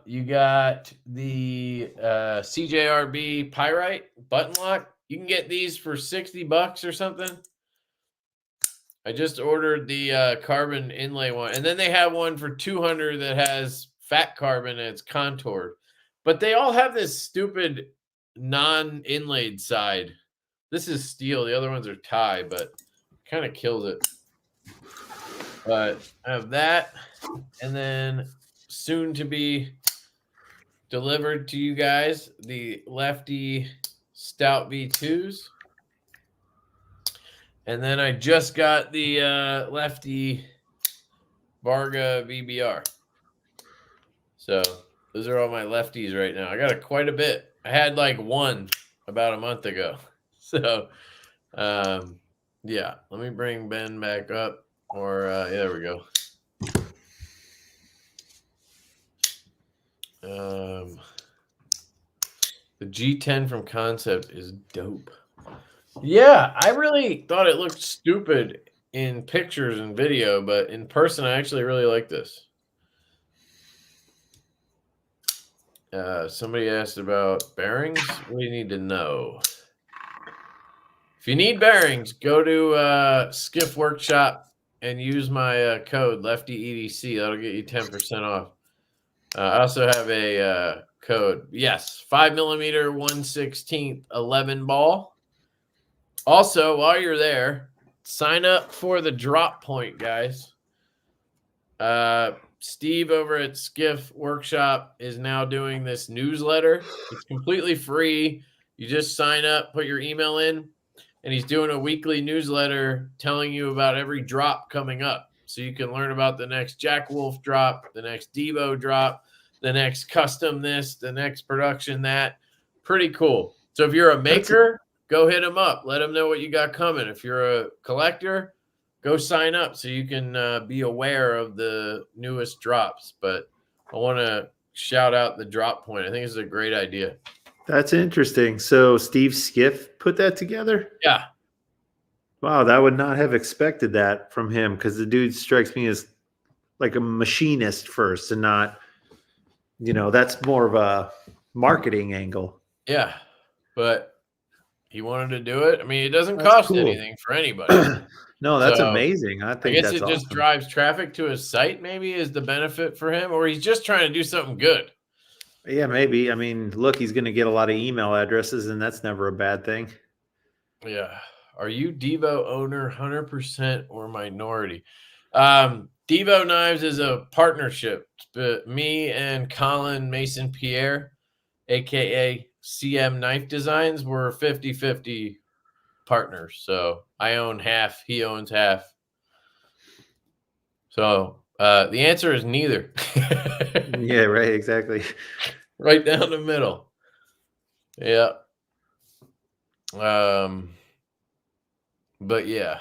You got the CJRB Pyrite button lock. You can get these for $60 or something. I just ordered the carbon inlay one. And then they have one for $200 that has fat carbon and it's contoured. But they all have this stupid non-inlaid side. This is steel. The other ones are tie, but kind of kills it. But I have that. And then soon to be delivered to you guys, the Lefty Stout V2s. And then I just got the Lefty Varga VBR. So those are all my lefties right now. I got quite a bit. I had like one about a month ago. So, yeah. Let me bring Ben back up. Or, yeah, there we go. The G10 from Concept is dope. Yeah, I really thought it looked stupid in pictures and video, but in person, I actually really like this. Somebody asked about bearings. What do you need to know? If you need bearings, go to Skiff Workshop and use my code LeftyEDC. That'll get you 10% off. I also have a code. Yes, 5mm 1/16 11 ball. Also, while you're there, sign up for the drop point, guys. Steve over at Skiff Workshop is now doing this newsletter. It's completely free. You just sign up, put your email in, and he's doing a weekly newsletter telling you about every drop coming up. So you can learn about the next Jack Wolf drop, the next Divo drop, the next custom this, the next production that. Pretty cool. So if you're a maker, go hit him up. Let him know what you got coming. If you're a collector, go sign up so you can be aware of the newest drops. But I want to shout out the drop point. I think it's a great idea. That's interesting. So Steve Skiff put that together? Yeah. Wow, that would not have expected that from him because the dude strikes me as like a machinist first and not, that's more of a marketing angle. Yeah. But he wanted to do it. I mean, it doesn't That's cost cool. anything for anybody. No, that's So, amazing. I think guess that's it just awesome. drives traffic to his site, maybe, is the benefit for him, or he's just trying to do something good. Yeah, maybe. I mean, look, he's going to get a lot of email addresses, and that's never a bad thing. Yeah. Are you Divo owner 100% or minority? Divo Knives is a partnership. Me and Colin Mason Pierre, a.k.a. CM Knife Designs, were 50-50 partners. So I own half, he owns half. So the answer is neither. Yeah, right, exactly. Right down the middle. Yeah. But yeah.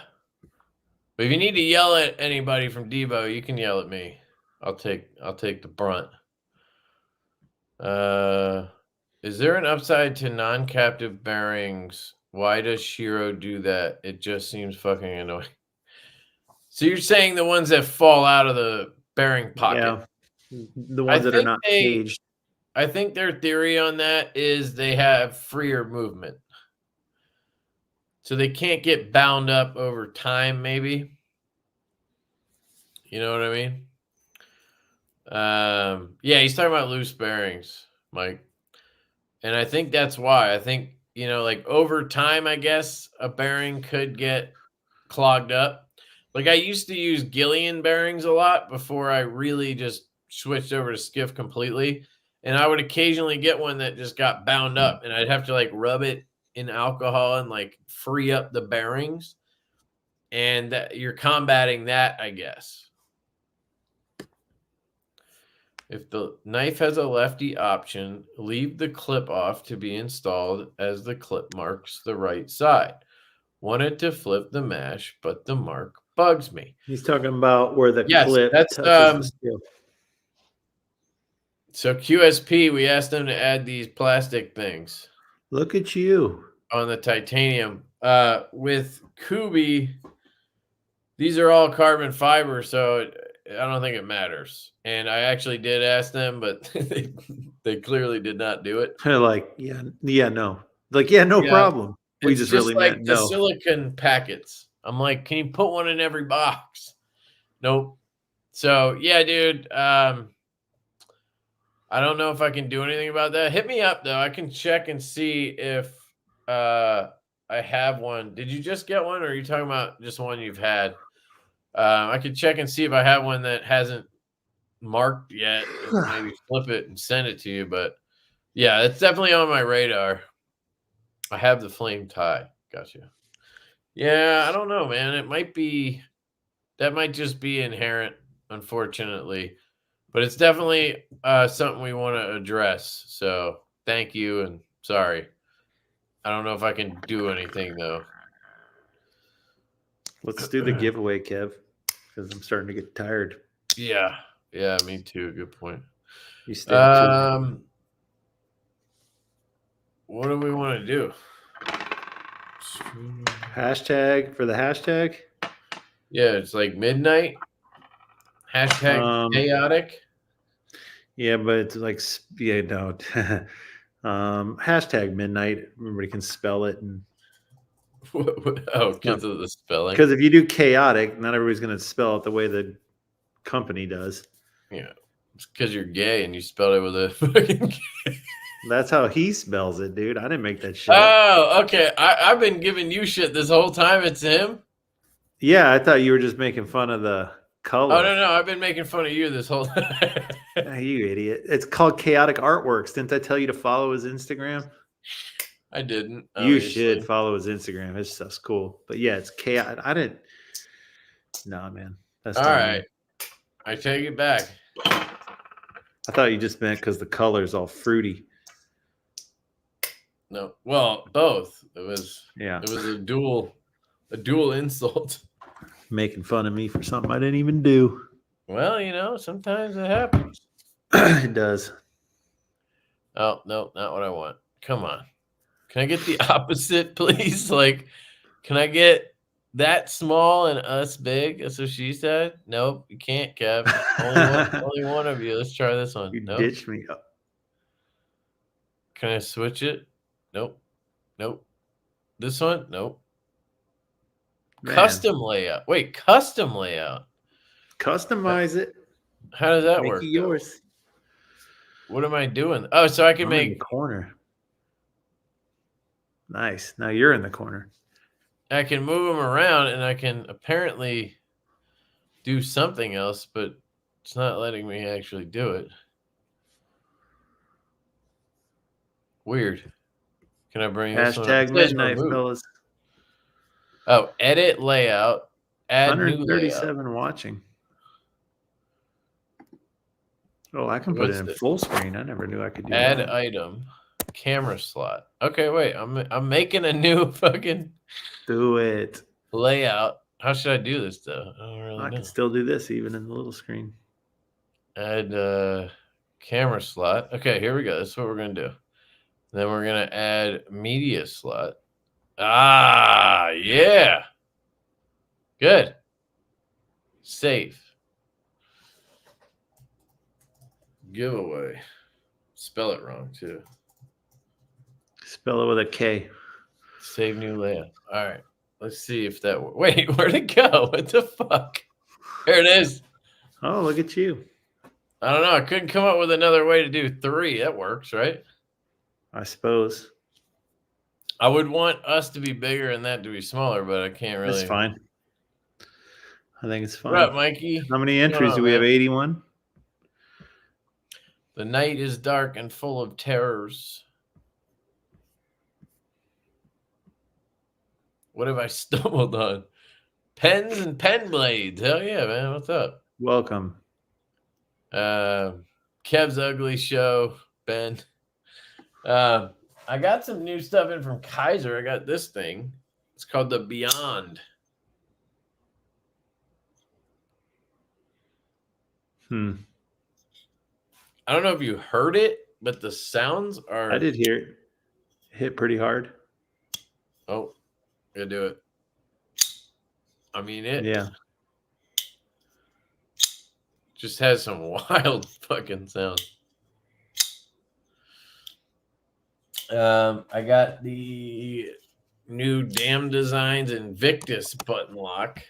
But if you need to yell at anybody from Divo, you can yell at me. I'll take the brunt. Is there an upside to non-captive bearings? Why does Shiro do that? It just seems fucking annoying. So you're saying the ones that fall out of the bearing pocket? Yeah, the ones that are not caged. I think their theory on that is they have freer movement. So they can't get bound up over time, maybe. You know what I mean? Yeah, he's talking about loose bearings, Mike. And I think that's why. I think, like over time, I guess, a bearing could get clogged up. Like I used to use Gillian bearings a lot before I really just switched over to Skiff completely. And I would occasionally get one that just got bound up, and I'd have to like rub it in alcohol and like free up the bearings. And that you're combating that, I guess. If the knife has a lefty option, leave the clip off to be installed as the clip marks the right side. Wanted to flip the mash, but the mark bugs me. He's talking about where the clip that's touches the steel. So QSP, we asked them to add these plastic things. Look at you. On the titanium. With Kubi, these are all carbon fiber, so I don't think it matters. And I actually did ask them, but they clearly did not do it. Like, no. Like, no problem. We just really like meant the no. silicone packets. I'm like, can you put one in every box? Nope. So yeah, dude. I don't know if I can do anything about that. Hit me up though. I can check and see if I have one. Did you just get one, or are you talking about just one you've had? I could check and see if I have one that hasn't marked yet. Maybe flip it and send it to you. But yeah, it's definitely on my radar. I have the flame tie. Gotcha. Yeah, I don't know, man. It might be, that might just be inherent, unfortunately. But it's definitely something we want to address. So thank you and sorry. I don't know if I can do anything, though. Let's do the giveaway, Kev, because I'm starting to get tired. Yeah. Yeah, me too. Good point. You stay too. What do we want to do? Hashtag for the hashtag? Yeah, it's like midnight. Hashtag chaotic. Yeah, but it's like, hashtag midnight. Everybody can spell it. And because of the spelling. Because if you do chaotic, not everybody's going to spell it the way the company does. Yeah, it's because you're gay and you spelled it with a fucking K. That's how he spells it, dude. I didn't make that shit. Oh, okay. I've been giving you shit this whole time. It's him. Yeah, I thought you were just making fun of the color. Oh no, I've been making fun of you this whole time. You idiot! It's called Chaotic Artworks. Didn't I tell you to follow his Instagram? I didn't. You should follow his Instagram. His stuff's cool. But yeah, it's chaotic. I didn't. Nah, man. That's all right. I take it back. I thought you just meant because the color's all fruity. No, well, both. It was a dual insult. Making fun of me for something I didn't even do. Well, you know, sometimes it happens. It does. Oh, no, not what I want. Come on. Can I get the opposite, please? Like, can I get that small and us big? That's what she said. Nope, you can't, Kev. Only one of you. Let's try this one. You Nope. ditched me. Can I switch it? Nope. Nope. This one? Nope. Man. Custom layout. Wait, custom layout. Customize it. How does that Make work? it yours. What am I doing? Oh, so I can I'm make in the corner. Nice. Now you're in the corner. I can move them around and I can apparently do something else, but it's not letting me actually do it. Weird. Can I bring this one up? Hashtag midnight, fellas. Oh, edit layout. Add new layout. 137 watching. Oh, I can put it in full screen. I never knew I could do that. Add item. Camera slot. Okay, wait. I'm making a new fucking do it layout. How should I do this though? I don't really know. I can still do this even in the little screen. Add camera slot. Okay, here we go. That's what we're gonna do. Then we're gonna add media slot. Ah, yeah. Good. Save. Giveaway. Spell it wrong too. Spell it with a K. Save new layout. All right. Let's see if that works. Wait, where'd it go? What the fuck? There it is. Oh, look at you. I don't know. I couldn't come up with another way to do 3. That works, right? I suppose. I would want us to be bigger and that to be smaller, but I can't really. That's fine. I think it's fine. What up, Mikey? How many entries do we have? 81? The night is dark and full of terrors. What have I stumbled on? Pens and pen blades. Hell yeah, man. What's up? Welcome. Kev's Ugly Show, Ben. I got some new stuff in from Kaiser. I got this thing. It's called the Beyond. I don't know if you heard it, but the sounds are. I did hear it. Hit pretty hard. Oh, gonna do it. I mean it. Yeah. Just has some wild fucking sounds. I got the new Damn Designs Invictus button lock.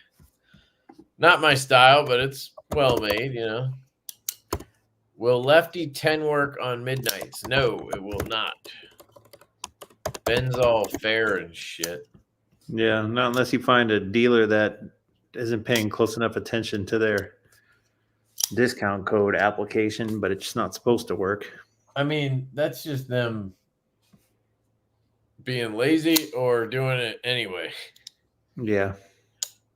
Not my style, but it's well made, you know. Will Lefty 10 work on midnights? No, it will not. Ben's all fair and shit. Yeah, not unless you find a dealer that isn't paying close enough attention to their discount code application, but it's not supposed to work. I mean, that's just them being lazy or doing it anyway. Yeah.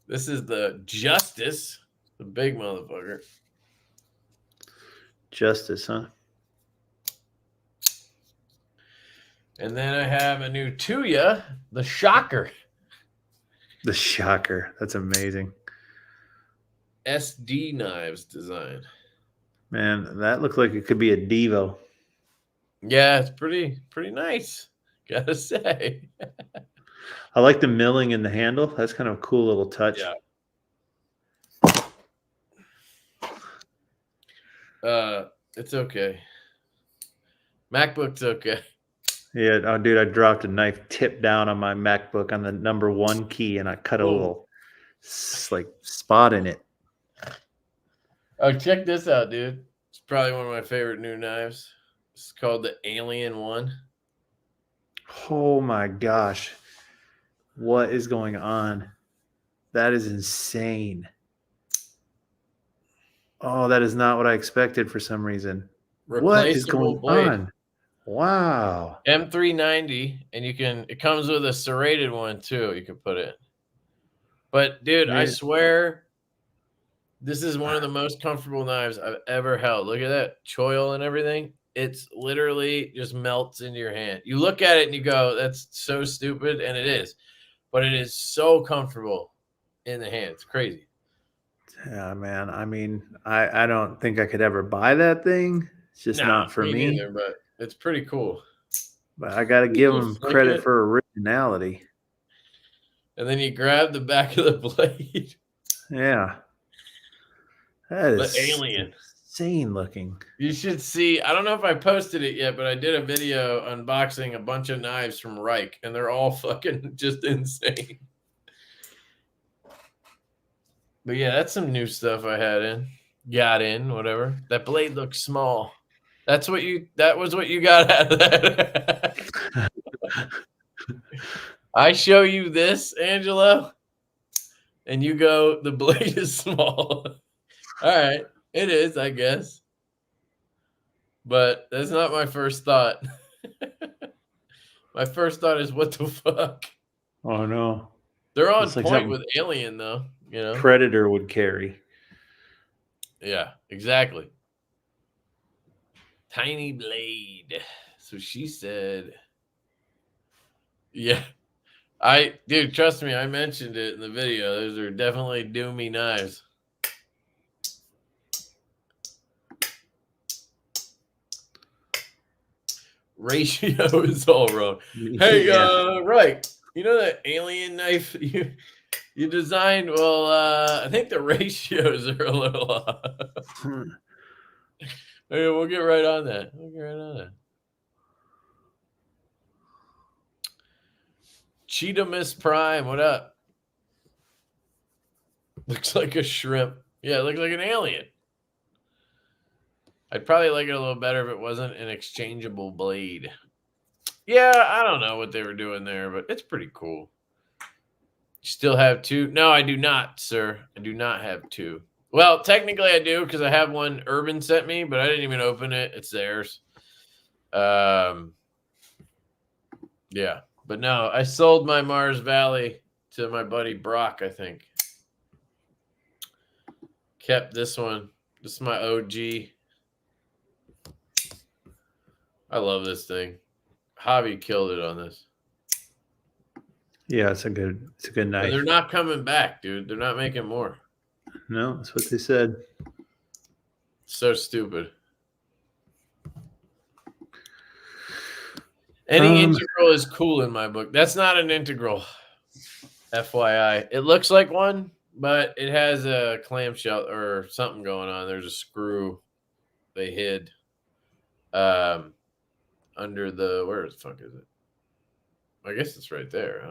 This is the Justice, the big motherfucker. Justice, huh? And then I have a new Tuya, the Shocker. The Shocker. That's amazing. SD knives design. Man, that looks like it could be a Divo. Yeah, it's pretty nice, gotta say. I like the milling in the handle. That's kind of a cool little touch. Yeah. It's okay. MacBook's okay. Yeah, oh, dude, I dropped a knife tip down on my MacBook on the number 1 key, and I cut a little like spot in it. Oh, check this out, dude. It's probably one of my favorite new knives. It's called the Alien 1. Oh my gosh. What is going on? That is insane. Oh, that is not what I expected for some reason. What is going on? Wow. M390, and it comes with a serrated one too. You can put it. But dude, I swear this is one of the most comfortable knives I've ever held. Look at that choil and everything. It's literally just melts into your hand. You look at it and you go, that's so stupid, and it is. But it is so comfortable in the hand. It's crazy. Yeah, man. I mean, I don't think I could ever buy that thing. It's just not for me. Neither, but it's pretty cool. But I got to give them credit for originality. And then you grab the back of the blade. Yeah. That is the alien. Insane looking. You should see. I don't know if I posted it yet, but I did a video unboxing a bunch of knives from Reich, and they're all fucking just insane. But yeah, that's some new stuff I got in, whatever. That blade looks small. That was what you got out of that. I show you this, Angelo, and you go, the blade is small. All right, it is, I guess. But that's not my first thought. My first thought is, what the fuck? Oh, no. They're on point with Alien, though. You know, Predator would carry. Yeah, exactly. Tiny blade. So she said, yeah. Dude, trust me, I mentioned it in the video. Those are definitely doomy knives. Ratio is all wrong. Hey, yeah. Right. You know that Alien knife you designed? Well, I think the ratios are a little off. Okay, we'll get right on that. Cheetah Miss Prime, what up? Looks like a shrimp. Yeah, it looks like an alien. I'd probably like it a little better if it wasn't an exchangeable blade. Yeah, I don't know what they were doing there, but it's pretty cool. You still have two? No, I do not, sir. I do not have two. Well, technically I do because I have one Urban sent me, but I didn't even open it. It's theirs. Yeah. But no, I sold my Mars Valley to my buddy Brock, I think. Kept this one. This is my OG. I love this thing. Hobby killed it on this. Yeah, it's a good knife. But they're not coming back, dude. They're not making more. No, that's what they said. So stupid. Any integral is cool in my book. That's not an integral. FYI. It looks like one, but it has a clamshell or something going on. There's a screw they hid under the, where the fuck is it? I guess it's right there.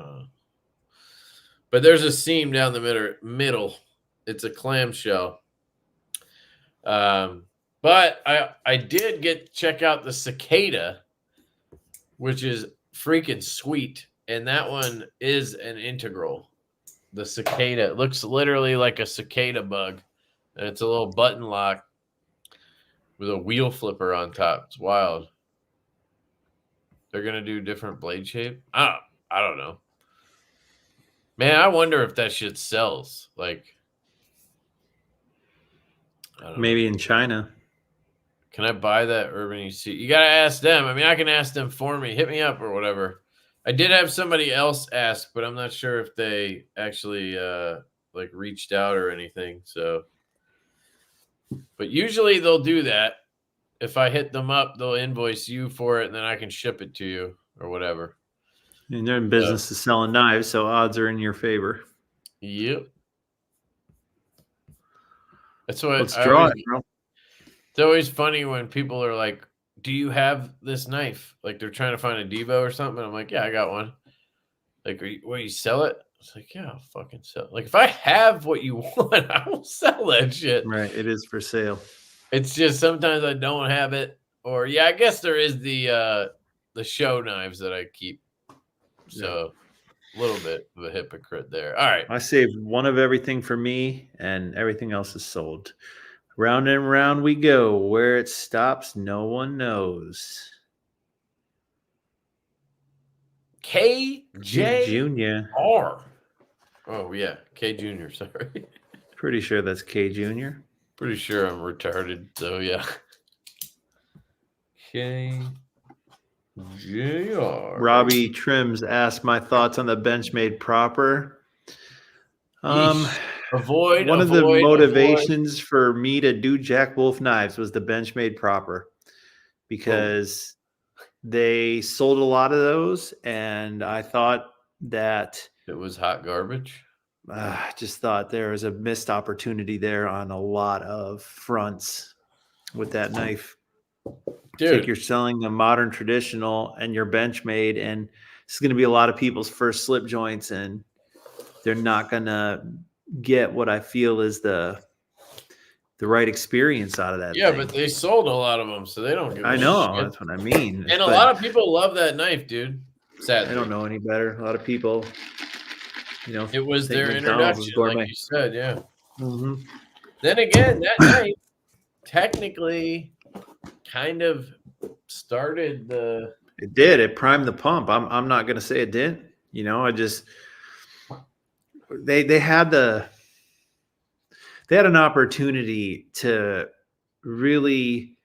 But there's a seam down the middle. It's a clamshell. But I did check out the Cicada, which is freaking sweet. And that one is an integral. The Cicada. It looks literally like a cicada bug. And it's a little button lock with a wheel flipper on top. It's wild. They're going to do different blade shape. I don't know. Man, I wonder if that shit sells. Like, maybe in China. Can I buy that Urban EC? You got to ask them. I mean, I can ask them for me. Hit me up or whatever. I did have somebody else ask, but I'm not sure if they actually like reached out or anything. So, but usually they'll do that. If I hit them up, they'll invoice you for it, and then I can ship it to you or whatever. And they're in business of selling knives, so odds are in your favor. Yep. That's what. Let's draw it, bro. It's always funny when people are like, "Do you have this knife?" Like they're trying to find a Divo or something. I'm like, "Yeah, I got one." Like, will you sell it? It's like, "Yeah, I'll fucking sell it." Like, if I have what you want, I will sell that shit. Right, it is for sale. It's just sometimes I don't have it, or yeah, I guess there is the show knives that I keep. So a little bit of a hypocrite there. All right. I saved one of everything for me, and everything else is sold. Round and round we go. Where it stops, no one knows. KJ Junior. Oh yeah, K Junior. Sorry. Pretty sure that's K Junior. Pretty sure I'm retarded. So yeah. K Jr. Robbie Trims asked my thoughts on the Benchmade proper. Avoid. One of the motivations for me to do Jack Wolf knives was the Benchmade proper, because they sold a lot of those, and I thought that it was hot garbage. I just thought there was a missed opportunity there on a lot of fronts with that knife. Dude, it's like you're selling a modern traditional and your Benchmade, and it's going to be a lot of people's first slip joints, and they're not going to get what I feel is the right experience out of that. Yeah, thing. But they sold a lot of them, so they don't give a I know. shit. That's what I mean. And a lot of people love that knife, dude. Sadly. I don't know any better. A lot of people, it was their introduction, like you said, yeah. Mm-hmm. Then again, that knife technically kind of started the. It did. It primed the pump. I'm not going to say it didn't. I just they had an opportunity to really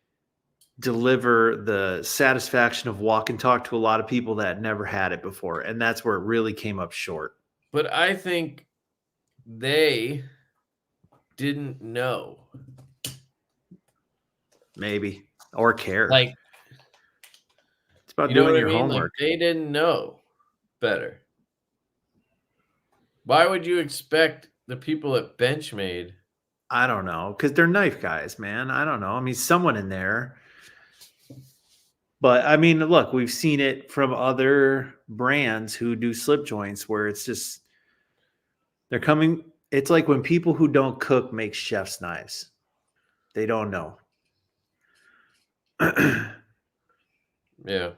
deliver the satisfaction of walk and talk to a lot of people that never had it before, and that's where it really came up short. But I think they didn't know, maybe, or care. Like, it's about doing your homework. Like, they didn't know better. Why would you expect the people at Benchmade? I don't know, because they're knife guys, man. I don't know. I mean, someone in there. But I mean, look, we've seen it from other brands who do slip joints where it's just they're coming. It's like when people who don't cook make chef's knives. They don't know. Yeah.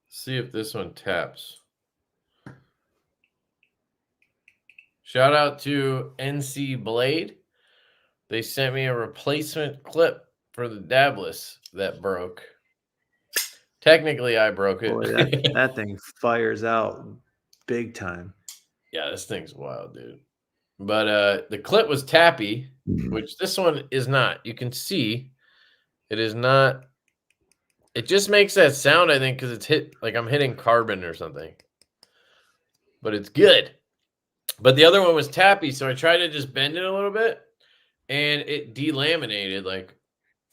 See if this one taps. Shout out to NC Blade. They sent me a replacement clip for the dabless that broke. Technically, I broke it. Boy, that thing fires out big time. Yeah, this thing's wild, dude. But the clip was tappy, which this one is not. You can see it is not. It just makes that sound, I think, because it's hit like I'm hitting carbon or something. But it's good. But the other one was tappy, so I tried to just bend it a little bit, and it delaminated. Like,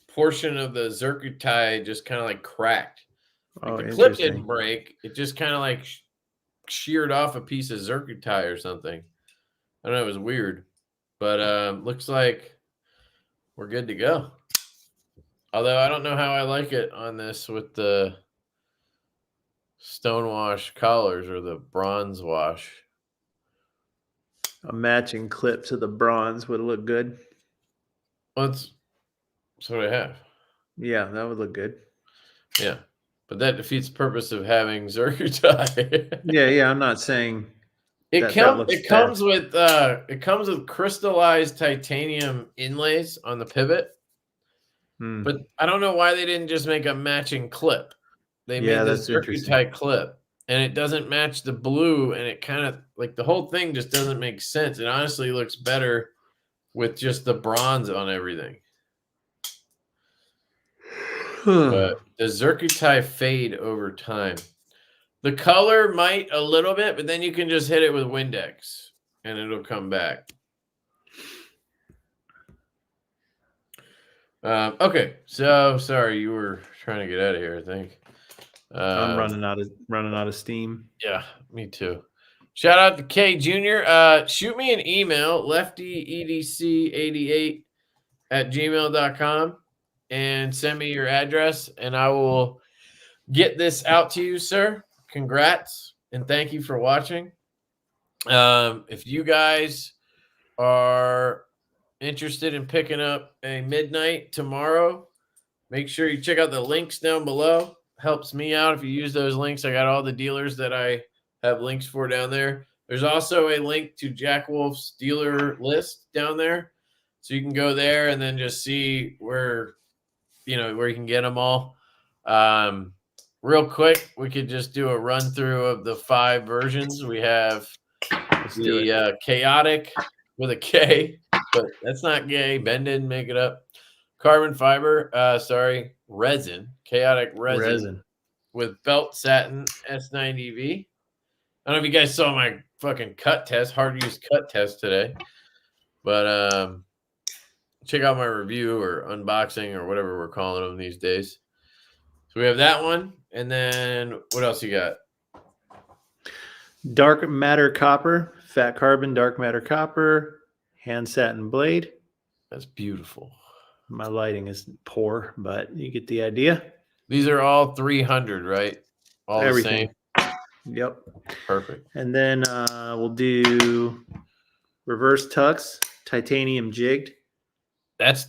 portion of the zircuti just kind of like cracked. Like the clip didn't break. It just kind of like sheared off a piece of zircuti or something. I don't know. It was weird. But looks like we're good to go. Although I don't know how I like it on this with the stonewash collars or the bronze wash. A matching clip to the bronze would look good. Well, that's what I have. Yeah, that would look good. Yeah, but that defeats the purpose of having zircuti. yeah. I'm not saying it comes with crystallized titanium inlays on the pivot. But I don't know why they didn't just make a matching clip. They made the zircuti clip. And it doesn't match the blue, and it kind of like the whole thing just doesn't make sense. It honestly looks better with just the bronze on everything. But the zircuti fade over time. The color might a little bit, but then you can just hit it with Windex, and it'll come back. Okay, so sorry, you were trying to get out of here, I think. I'm running out of steam. Yeah, me too. Shout out to K Jr. Shoot me an email, LeftyEDC88@gmail.com, and send me your address, and I will get this out to you, sir. Congrats, and thank you for watching. If you guys are interested in picking up a midnight tomorrow, make sure you check out the links down below. Helps me out if you use those links. I got all the dealers that I have links for down there. There's also a link to Jack Wolf's dealer list down there, so you can go there and then just see where you can get them all. Real quick, we could just do a run through of the 5 versions. We have the chaotic with a K, but that's not gay. Ben didn't make it up. Carbon fiber, resin, chaotic resin with belt satin S90V. I don't know if you guys saw my fucking cut test, hard to use cut test today, but check out my review or unboxing or whatever we're calling them these days. So we have that one, and then what else you got? Dark matter copper, fat carbon, dark matter copper, hand satin blade. That's beautiful. My lighting is poor, but you get the idea. These are all 300, right? All Everything. the same. Yep. Perfect. And then we'll do reverse tux, titanium jigged. That's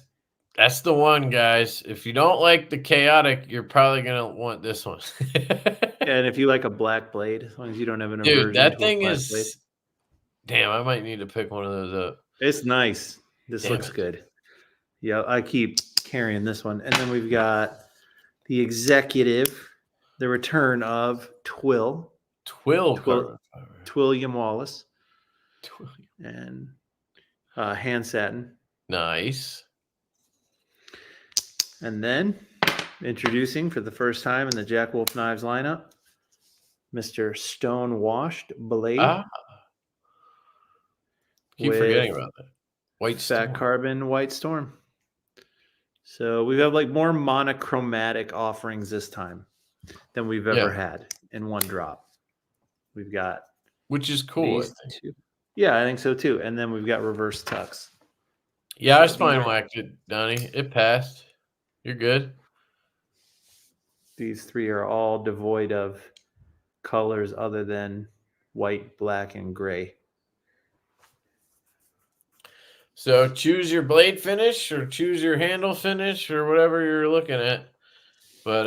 the one, guys. If you don't like the chaotic, you're probably gonna want this one. And if you like a black blade, as long as you don't have an Dude, aversion that to a thing black is blade. damn. I might need to pick one of those up. It's nice. This Damn looks it. good. Yeah, I keep carrying this one. And then we've got the executive, the return of Twill William Wallace, and hand satin. Nice. And then introducing for the first time in the Jack Wolf Knives lineup, Mr. Stone Washed Blade. Keep forgetting about that. White Fat Storm. Carbon White Storm. So we have like more monochromatic offerings this time than we've ever had in one drop. We've got, which is cool. these two. Yeah, I think so too. And then we've got reverse tux. Yeah, I spine whacked it, Donnie. It passed. You're good. These three are all devoid of colors other than white, black, and gray. So choose your blade finish or choose your handle finish or whatever you're looking at. But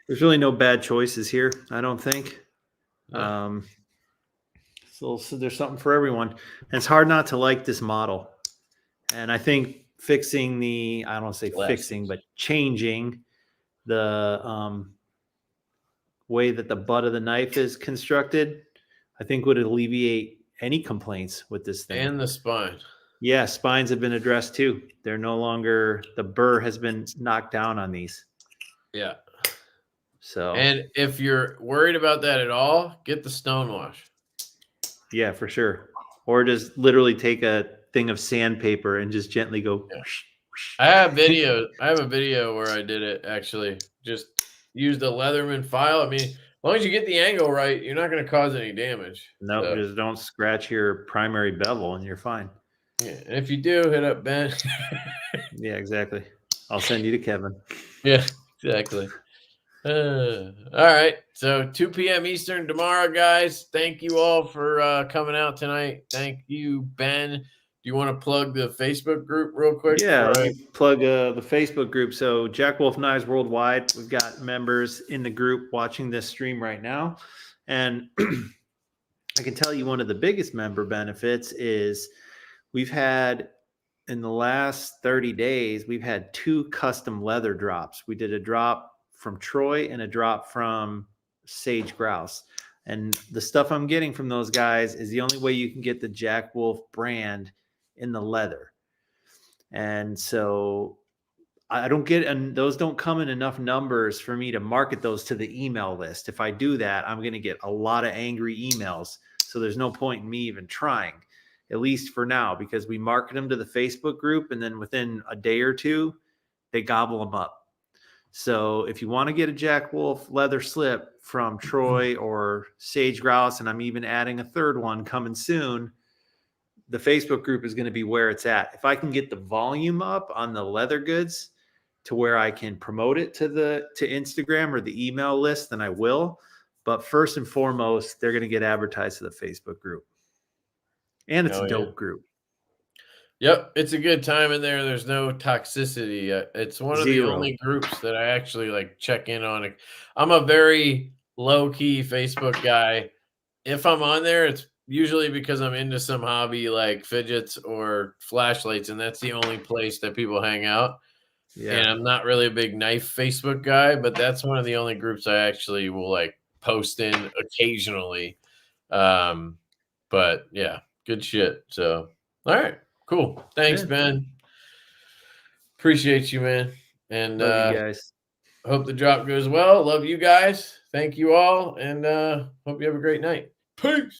there's really no bad choices here, I don't think. No. So there's something for everyone. And it's hard not to like this model. And I think fixing the, I don't want to say fixing, but changing the way that the butt of the knife is constructed, I think would alleviate any complaints with this thing. And the spine. Yeah, spines have been addressed too. They're no longer, the burr has been knocked down on these. Yeah. So, and if you're worried about that at all, get the stone wash. Yeah, for sure. Or just literally take a thing of sandpaper and just gently go. Yeah. I have a video where I did it actually. Just used a Leatherman file. I mean, as long as you get the angle right, you're not going to cause any damage. No, so. Just don't scratch your primary bevel and you're fine. Yeah, and if you do, hit up Ben. Yeah, exactly. I'll send you to Kevin. Yeah, exactly. All right. So 2 p.m. Eastern tomorrow, guys. Thank you all for coming out tonight. Thank you, Ben. Do you want to plug the Facebook group real quick? Yeah, let me plug the Facebook group. So Jack Wolf Knives Worldwide. We've got members in the group watching this stream right now. And I can tell you one of the biggest member benefits is we've had, in the last 30 days, we've had 2 custom leather drops. We did a drop from Troy and a drop from Sage Grouse. And the stuff I'm getting from those guys is the only way you can get the Jack Wolf brand in the leather. And so I don't get, and those don't come in enough numbers for me to market those to the email list. If I do that, I'm going to get a lot of angry emails. So there's no point in me even trying, at least for now, because we market them to the Facebook group and then within a day or two, they gobble them up. So if you want to get a Jack Wolf leather slip from Troy or Sage Grouse, and I'm even adding a third one coming soon, the Facebook group is going to be where it's at. If I can get the volume up on the leather goods to where I can promote it to Instagram or the email list, then I will. But first and foremost, they're going to get advertised to the Facebook group. And it's a dope group. Yep, it's a good time in there. There's no toxicity. It's one of the only groups that I actually like check in on. I'm a very low-key Facebook guy. If I'm on there, it's usually because I'm into some hobby like fidgets or flashlights, and that's the only place that people hang out. Yeah. And I'm not really a big knife Facebook guy, but that's one of the only groups I actually will like post in occasionally. But yeah, good shit. So, all right. Cool. Thanks, Ben. Appreciate you, man. And love you guys. Hope the drop goes well. Love you guys. Thank you all. And hope you have a great night. Peace.